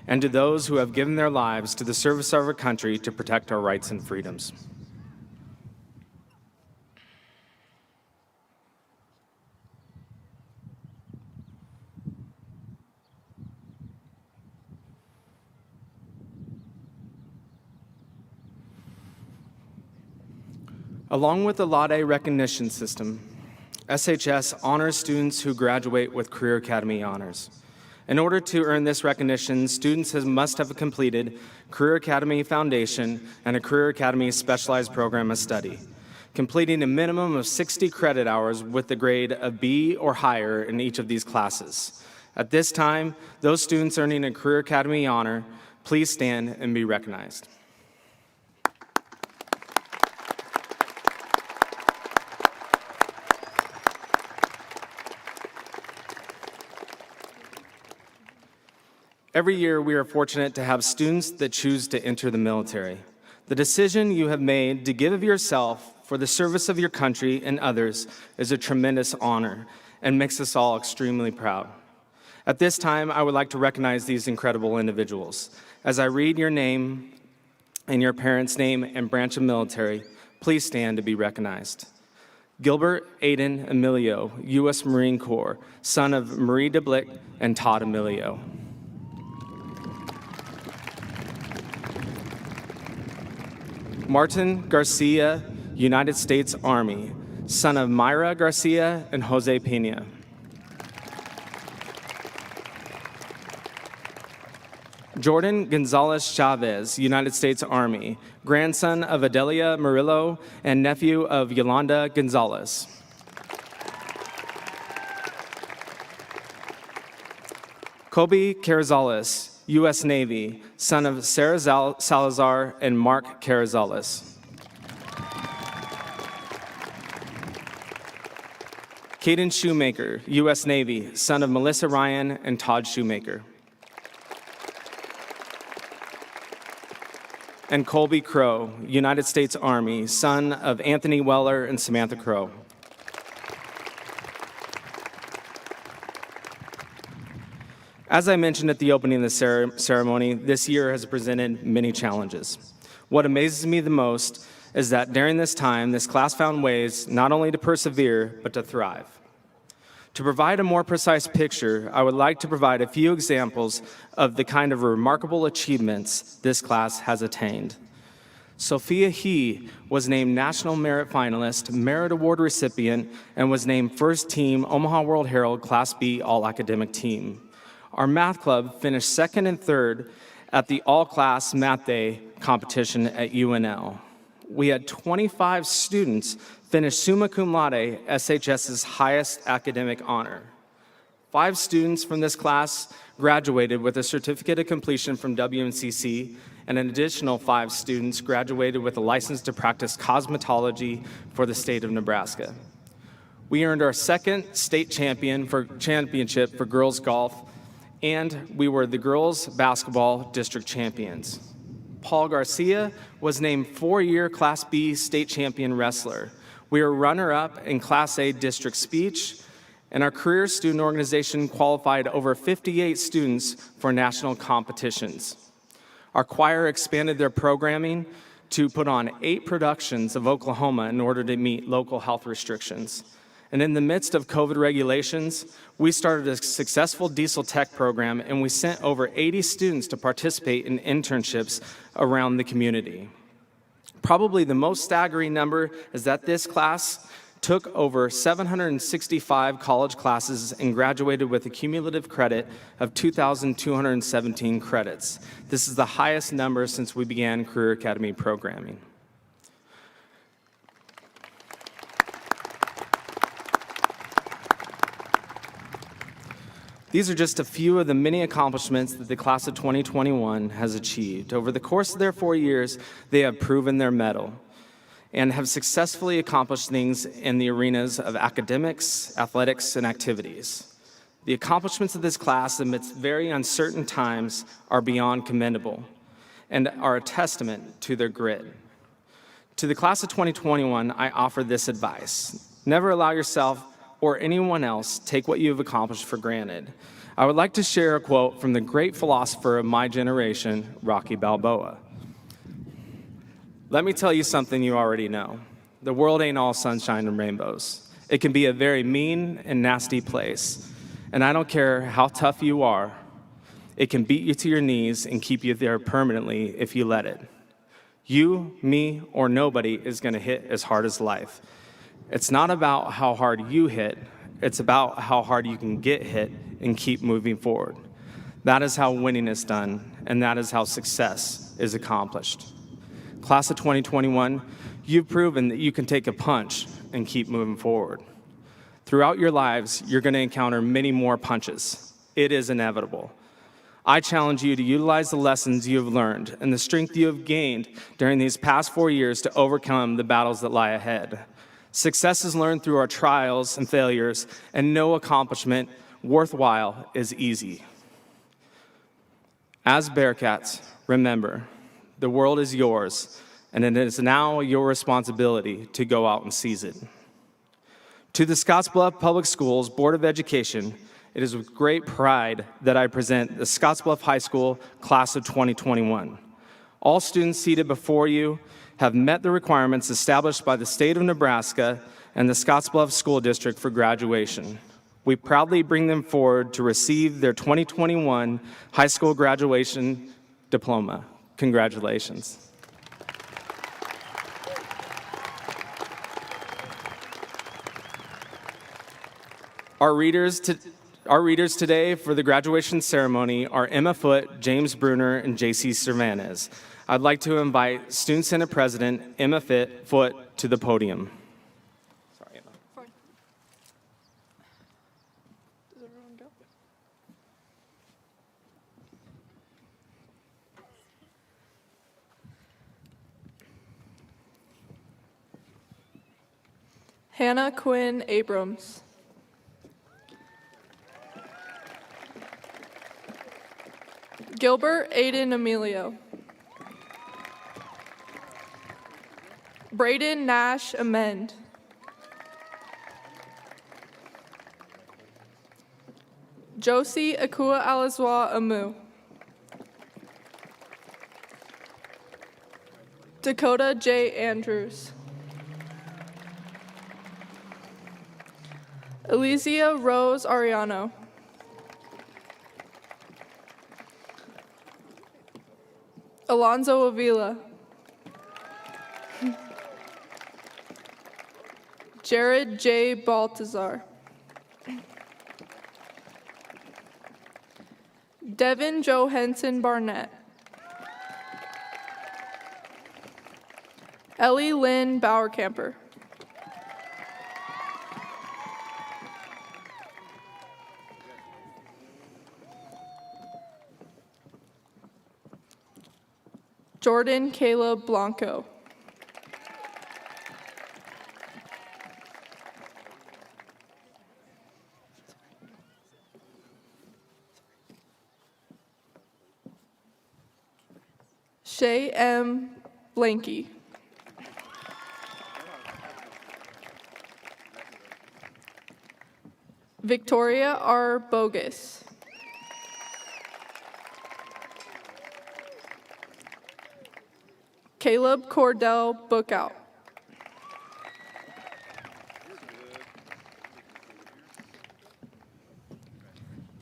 and to those who have given their lives to the service of our country to protect our rights and freedoms. Along with the Laude recognition system, SHS honors students who graduate with Career Academy honors. In order to earn this recognition, students must have completed Career Academy Foundation and a Career Academy Specialized Program of Study, completing a minimum of 60 credit hours with the grade of B or higher in each of these classes. At this time, those students earning a Career Academy honor, please stand and be recognized. Every year, we are fortunate to have students that choose to enter the military. The decision you have made to give of yourself for the service of your country and others is a tremendous honor and makes us all extremely proud. At this time, I would like to recognize these incredible individuals. As I read your name and your parents' name and branch of military, please stand to be recognized. Gilbert Aiden Emilio, U.S. Marine Corps, son of Marie DeBlick and Todd Emilio. Martin Garcia, United States Army, son of Myra Garcia and Jose Pena. Jordan Gonzalez Chavez, United States Army, grandson of Adelia Murillo and nephew of Yolanda Gonzalez. Kobe Carrizales, U.S. Navy, son of Sarah Salazar and Mark Carrizales. Caden Shoemaker, U.S. Navy, son of Melissa Ryan and Todd Shoemaker. And Colby Crow, United States Army, son of Anthony Weller and Samantha Crow. As I mentioned at the opening of the ceremony, this year has presented many challenges. What amazes me the most is that during this time, this class found ways not only to persevere, but to thrive. To provide a more precise picture, I would like to provide a few examples of the kind of remarkable achievements this class has attained. Sophia He was named National Merit Finalist, Merit Award recipient, and was named First Team Omaha World Herald Class B All-Academic Team. Our math club finished second and third at the all-class math day competition at UNL. We had 25 students finish summa cum laude, SHS's highest academic honor. 5 students from this class graduated with a certificate of completion from WNCC, and an additional 5 students graduated with a license to practice cosmetology for the state of Nebraska. We earned our second state championship for girls golf, and we were the girls basketball district champions. Paul Garcia was named 4-year Class B state champion wrestler. We were runner-up in Class A district speech, and our career student organization qualified over 58 students for national competitions. Our choir expanded their programming to put on 8 productions of Oklahoma in order to meet local health restrictions. And in the midst of COVID regulations, we started a successful diesel tech program, and we sent over 80 students to participate in internships around the community. Probably the most staggering number is that this class took over 765 college classes and graduated with a cumulative credit of 2,217 credits. This is the highest number since we began Career Academy programming. These are just a few of the many accomplishments that the class of 2021 has achieved. Over the course of their 4 years, they have proven their mettle and have successfully accomplished things in the arenas of academics, athletics, and activities. The accomplishments of this class amidst very uncertain times are beyond commendable and are a testament to their grit. To the class of 2021, I offer this advice. Never allow yourself or anyone else take what you have accomplished for granted. I would like to share a quote from the great philosopher of my generation, Rocky Balboa. Let me tell you something you already know. The world ain't all sunshine and rainbows. It can be a very mean and nasty place. And I don't care how tough you are, it can beat you to your knees and keep you there permanently if you let it. You, me, or nobody is going to hit as hard as life. It's not about how hard you hit, it's about how hard you can get hit and keep moving forward. That is how winning is done, and that is how success is accomplished. Class of 2021, you've proven that you can take a punch and keep moving forward. Throughout your lives, you're going to encounter many more punches. It is inevitable. I challenge you to utilize the lessons you have learned and the strength you have gained during these past 4 years to overcome the battles that lie ahead. Success is learned through our trials and failures, and no accomplishment worthwhile is easy. As Bearcats, remember, the world is yours, and it is now your responsibility to go out and seize it. To the Scottsbluff Public Schools Board of Education, it is with great pride that I present the Scottsbluff High School Class of 2021. All students seated before you have met the requirements established by the state of Nebraska and the Scottsbluff School District for graduation. We proudly bring them forward to receive their 2021 high school graduation diploma. Congratulations. Our readers today for the graduation ceremony are Emma Foote, James Bruner, and J.C. Cervantes. I'd like to invite Student Senate President Emma Foote to the podium. Sorry, Emma. Fine. Does everyone go? Hannah Quinn Abrams. Gilbert Aiden Emilio. Braden Nash Amend. Josie Akua Alazwa Amu. Dakota J. Andrews. Elysia Rose Ariano. Alonzo Avila. Jared J. Baltazar. Devin Johansson Barnett. Ellie Lynn Bauerkamper. Jordan Caleb Blanco. Shay M. Blanky. Victoria R. Bogus. Caleb Cordell Bookout.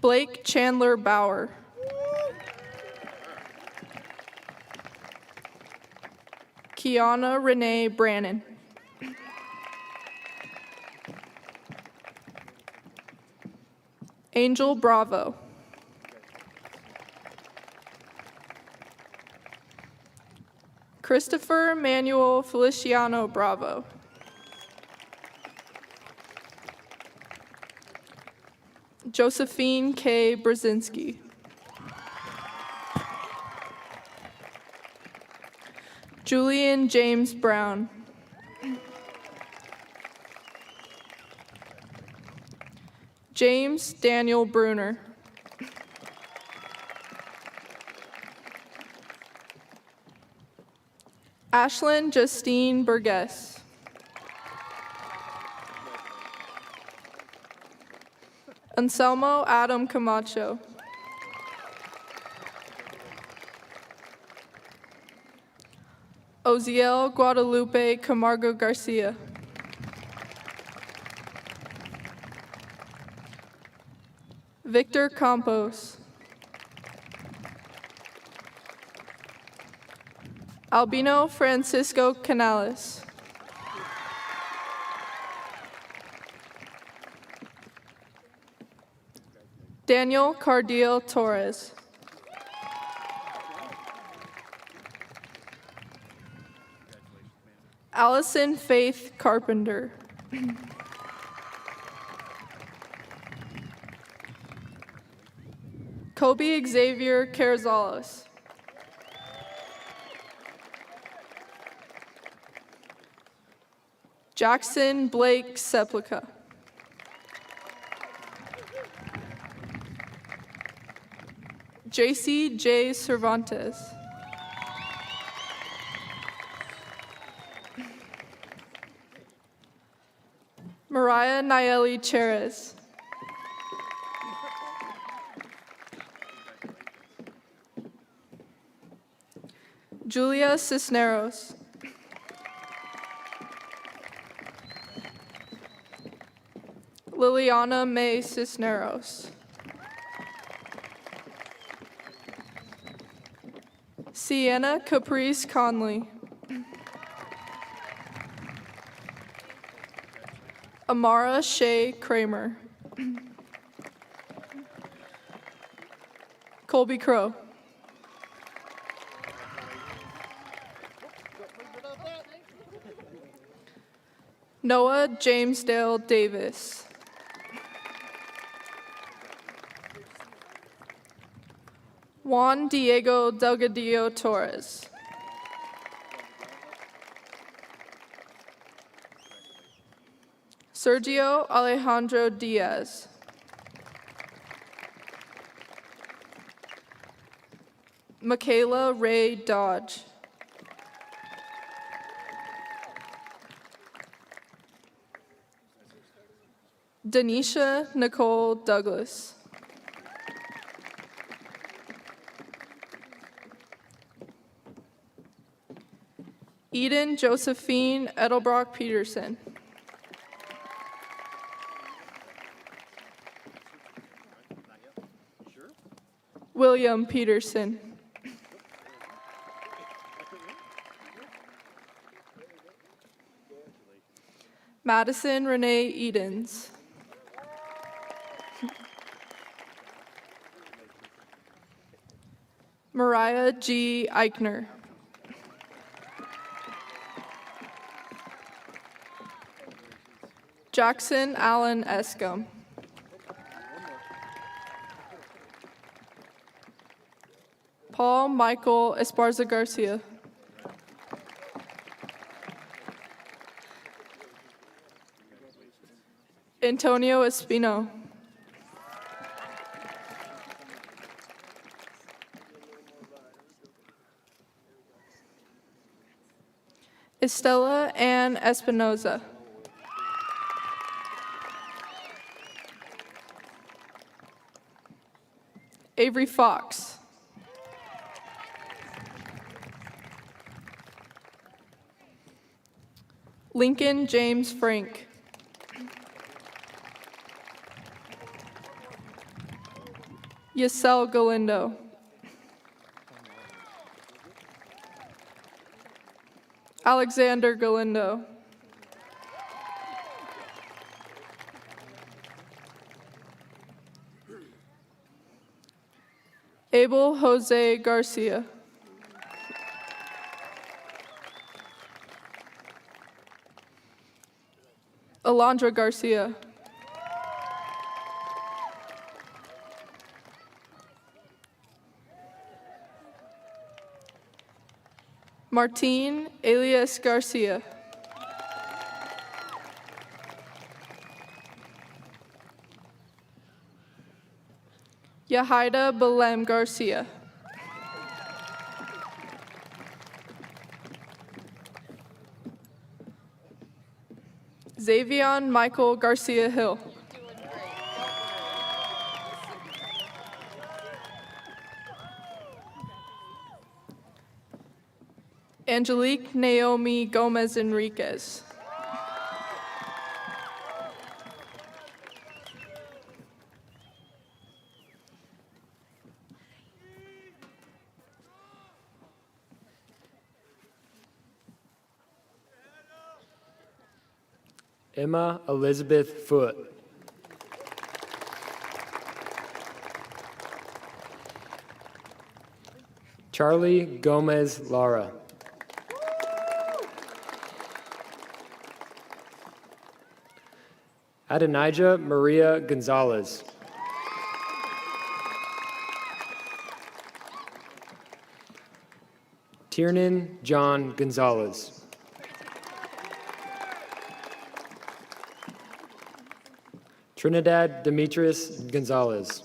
Blake Chandler Bauer. Kiana Renee Brannon. Angel Bravo. Christopher Manuel Feliciano Bravo. Josephine K. Brzezinski. Julian James Brown. James Daniel Bruner. Ashlyn Justine Burgess. Anselmo Adam Camacho. Oziel Guadalupe Camargo Garcia. Victor Campos. Albino Francisco Canales. Daniel Cardiel Torres. Allison Faith Carpenter. Kobe Xavier Carrizales. Jackson Blake Seplica. JC J. Cervantes. Mariah Nayeli Cherez. Julia Cisneros. Liliana May Cisneros. Sienna Caprice Conley. Amara Shea Kramer. Colby Crow. Noah Jamesdale Davis. Juan Diego Delgadillo Torres. Sergio Alejandro Diaz. Michaela Ray Dodge. Denisha Nicole Douglas. Eden Josephine Edelbrock Peterson. William Peterson. Madison Renee Edens. Mariah G. Eichner. Jackson Allen Escom. Paul Michael Esparza Garcia. Antonio Espino. Estella Ann Espinoza. Avery Fox. Lincoln James Frank. Yasel Galindo. Alexander Galindo. Abel Jose Garcia. Alondra Garcia. Martine Elias Garcia. Yahida Belem Garcia. Xavion Michael Garcia Hill. Angelique Naomi Gomez Enriquez. Emma Elizabeth Foote. Charlie Gomez Lara. Adonijah Maria Gonzalez. Tiernan John Gonzalez. Trinidad Demetrius Gonzalez.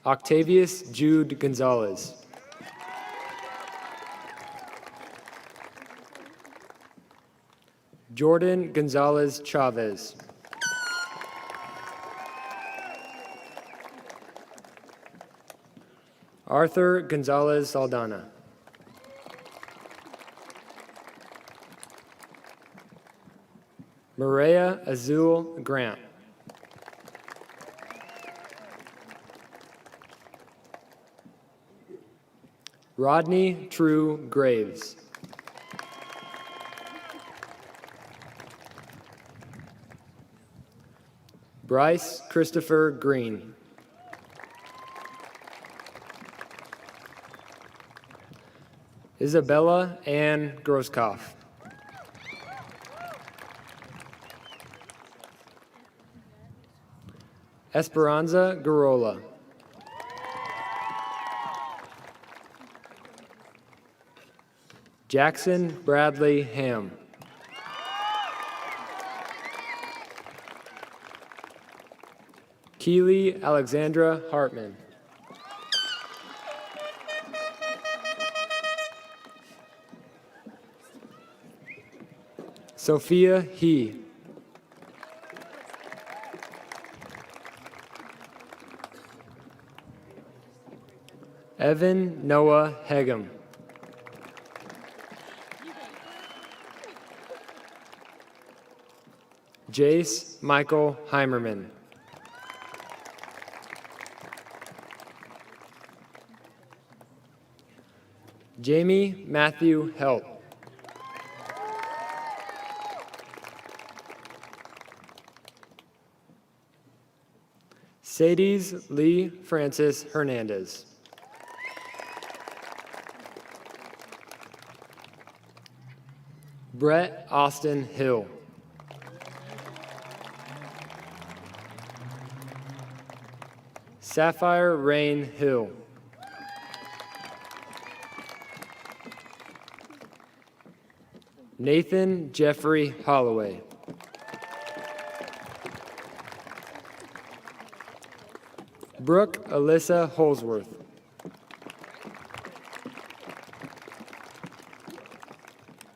Octavius Jude Gonzalez. Jordan Gonzalez Chavez. Arthur Gonzalez Saldana. Maria Azul Grant. Rodney True Graves. Bryce Christopher Green. Isabella Ann Grosskopf. Esperanza Garola. Jackson Bradley Ham. Keely Alexandra Hartman. Sophia He. Evan Noah Hegum. Jace Michael Heimerman. Jamie Matthew Helt. Sadies Lee Francis Hernandez. Brett Austin Hill. Sapphire Rain Hill. Nathan Jeffrey Holloway. Brooke Alyssa Holsworth.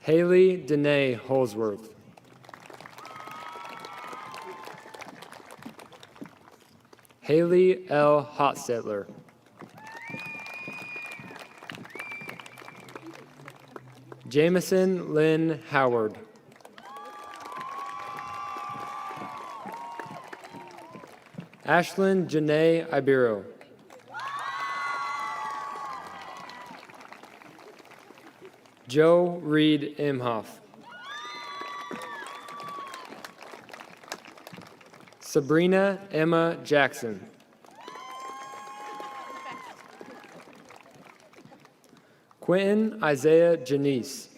Haley Danae Holsworth. Haley L. Hotstetler. Jamison Lynn Howard. Ashlyn Janae Ibero. Joe Reed Imhoff. Sabrina Emma Jackson. Quentin Isaiah Janice.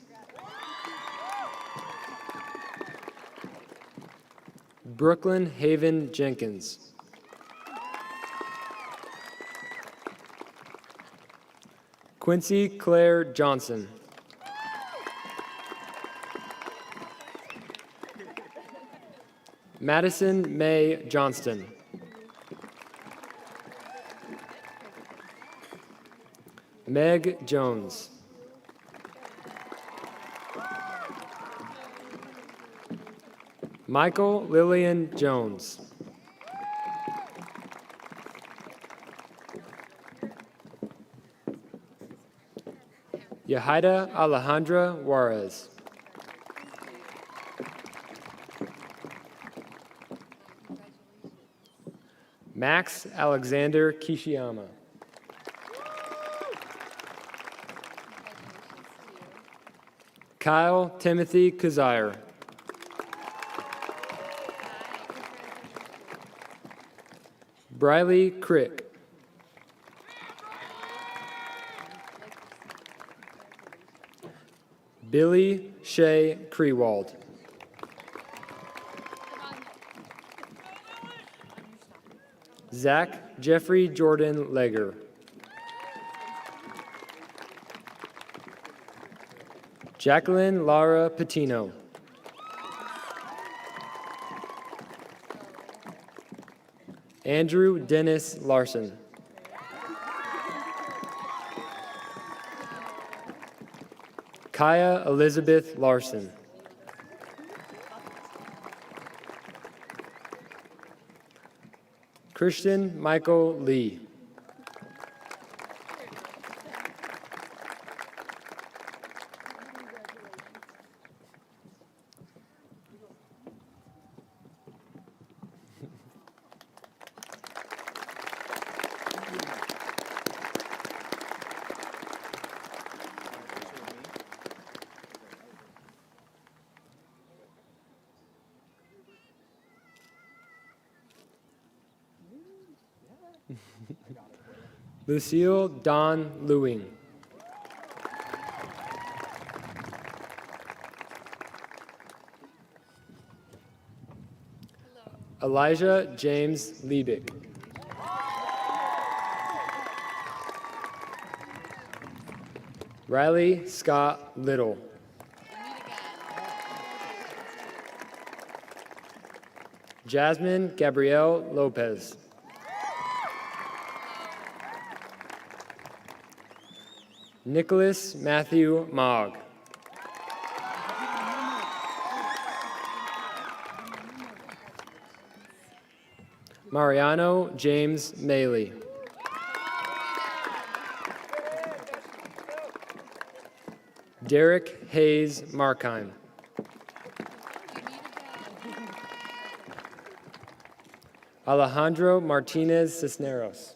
Brooklyn Haven Jenkins. Quincy Claire Johnson. Madison May Johnston. Meg Jones. Michael Lillian Jones. Yahida Alejandra Juarez. Max Alexander Kishiyama. Kyle Timothy Kazire. Briley Crick. Billy Shea Krewald. Zach Jeffrey Jordan Legger. Jacqueline Lara Patino. Andrew Dennis Larson. Kaya Elizabeth Larson. Christian Michael Lee. Lucille Dawn Lewing. Elijah James Liebig. Riley Scott Little. Jasmine Gabrielle Lopez. Nicholas Matthew Mogg. Mariano James Maley. Derek Hayes Markheim. Alejandro Martinez Cisneros.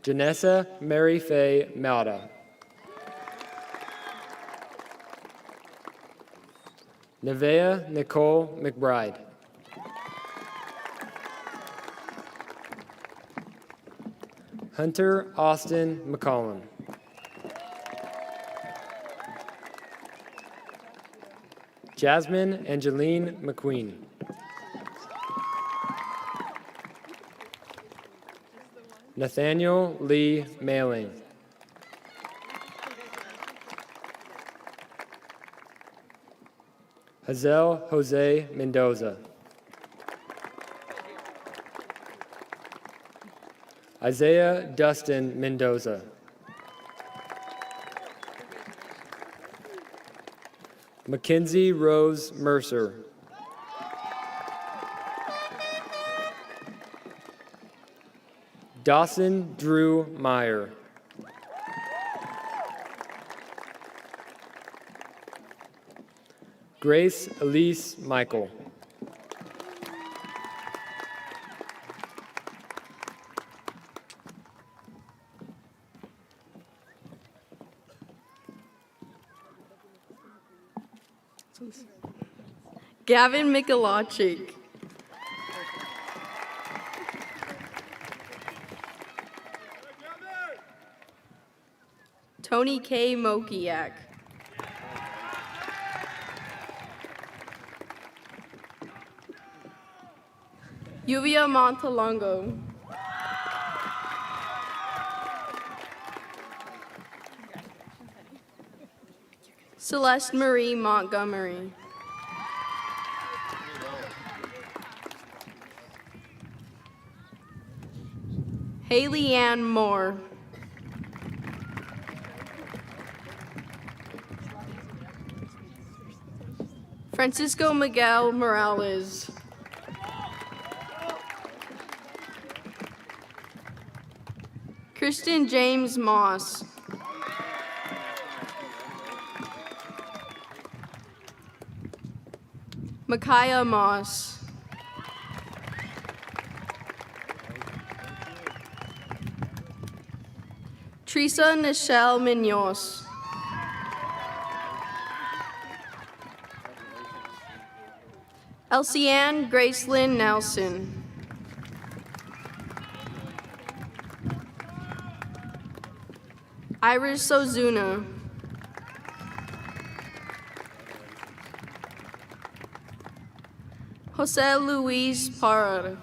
Janessa Mary Faye Malda. Nevea Nicole McBride. Hunter Austin McCollum. Jasmine Angeline McQueen. Nathaniel Lee Mailing. Hazel Jose Mendoza. Isaiah Dustin Mendoza. Mackenzie Rose Mercer. Dawson Drew Meyer. Grace Elise Michael. Gavin Mikulachik. Tony K. Mokiak. Yuvia Montalongo. Celeste Marie Montgomery. Haley Ann Moore. Francisco Miguel Morales. Kristen James Moss. Micaiah Moss. Teresa Nichelle Munoz. Elsie-Ann Gracelyn Nelson. Iris Ozuna. Jose Luis Parra.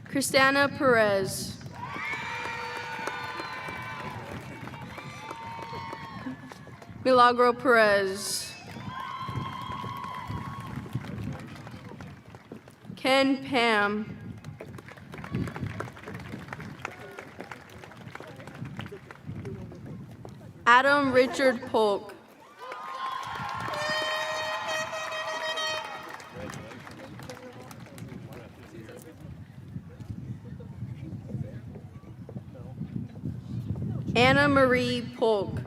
Cristana Perez. Milagro Perez. Ken Pam. Adam Richard Polk. Anna Marie Polk.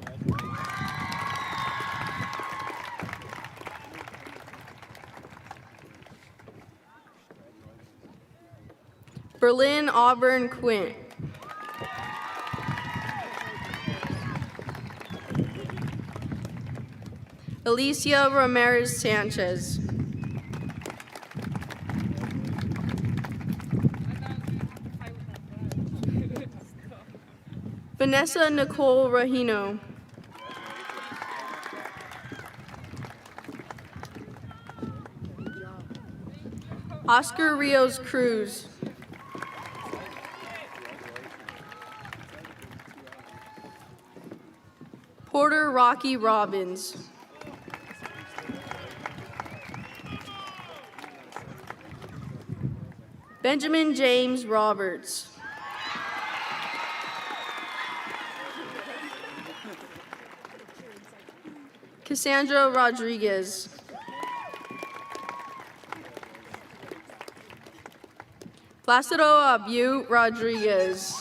Berlin Auburn Quint. Alicia Ramirez Sanchez. Vanessa Nicole Rahino. Oscar Rios Cruz. Porter Rocky Robbins. Benjamin James Roberts. Cassandra Rodriguez. Placido Abu Rodriguez.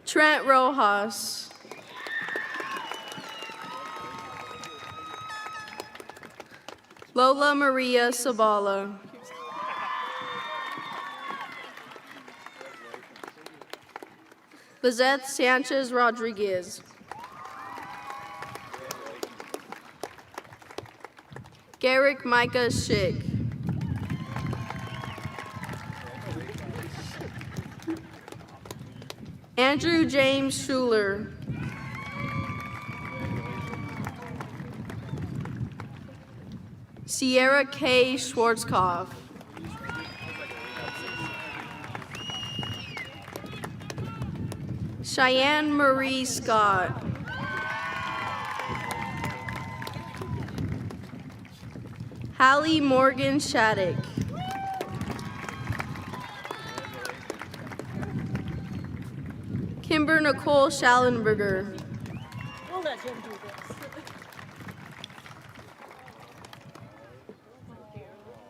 Trent Rojas. Lola Maria Sabala. Lizette Sanchez Rodriguez. Garrick Micah Schick. Andrew James Schuler. Sierra K. Schwarzkopf. Cheyenne Marie Scott. Hallie Morgan Shattuck. Kimber Nicole Schallenberger. We'll let him do this.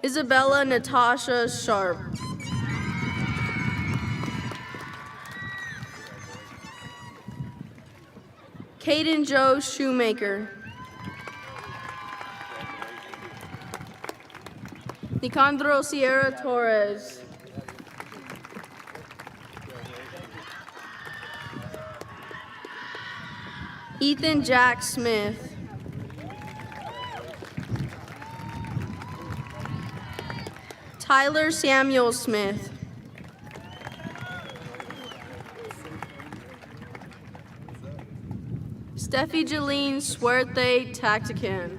Isabella Natasha Sharp. Caden Joe Shoemaker. Nicandro Sierra Torres. Ethan Jack Smith. Tyler Samuel Smith. Steffi Jeline Suerte Tactican.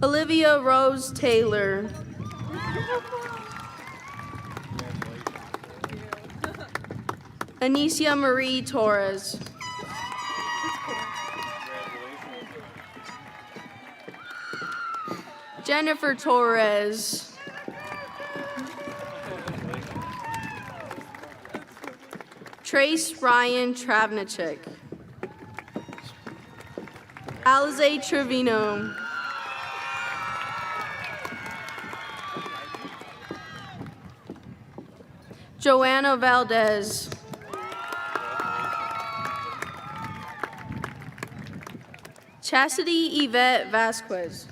Olivia Rose Taylor. Anicia Marie Torres. Jennifer Torres. Trace Ryan Travnicek. Alize Trevino. Joanna Valdez. Chastity Yvette Vasquez.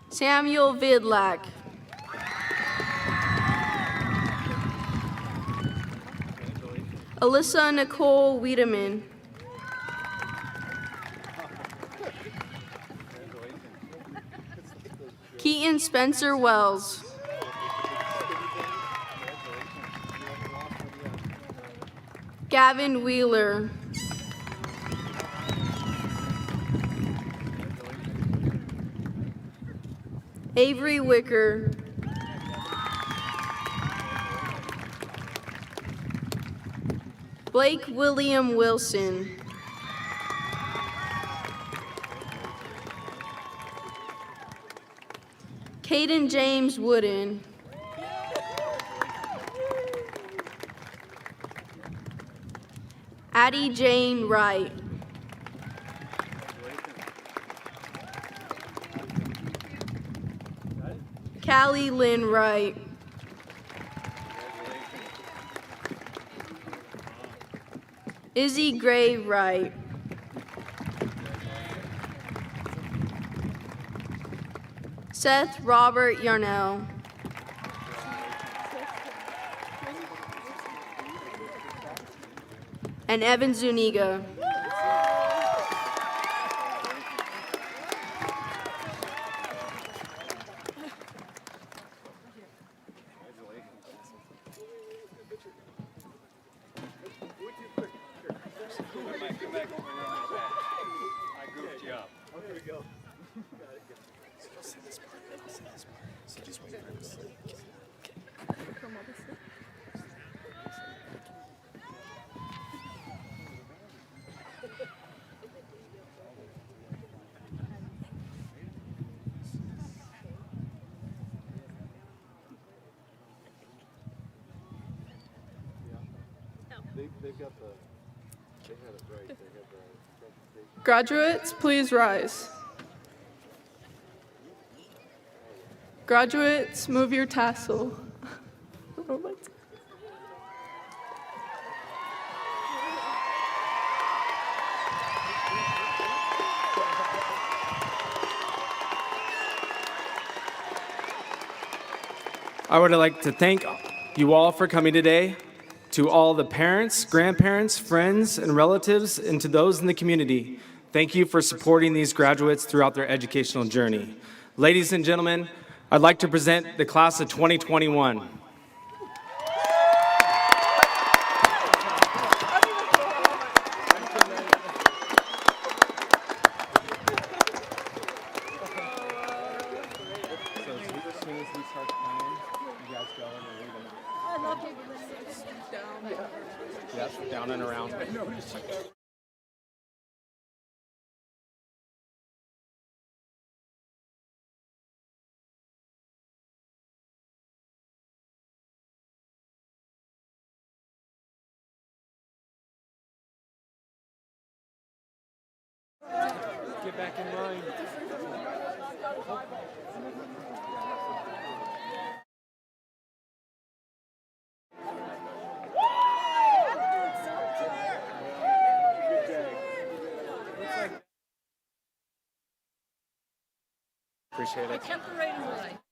Samuel Vidlac. Alyssa Nicole Wiedemann. Keaton Spencer Wells. Gavin Wheeler. Avery Wicker. Blake William Wilson. Caden James Wooden. Addie Jane Wright. Callie Lynn Wright. Izzy Gray Wright. Seth Robert Yarnell. And Evan Zuniga. Graduates, please rise. Graduates, move your tassel. I would like to thank you all for coming today. To all the parents, grandparents, friends, and relatives, and to those in the community, thank you for supporting these graduates throughout their educational journey. Ladies and gentlemen, I'd like to present the class of 2021. Down and around. Get back in line. Appreciate it. I kept the right in line.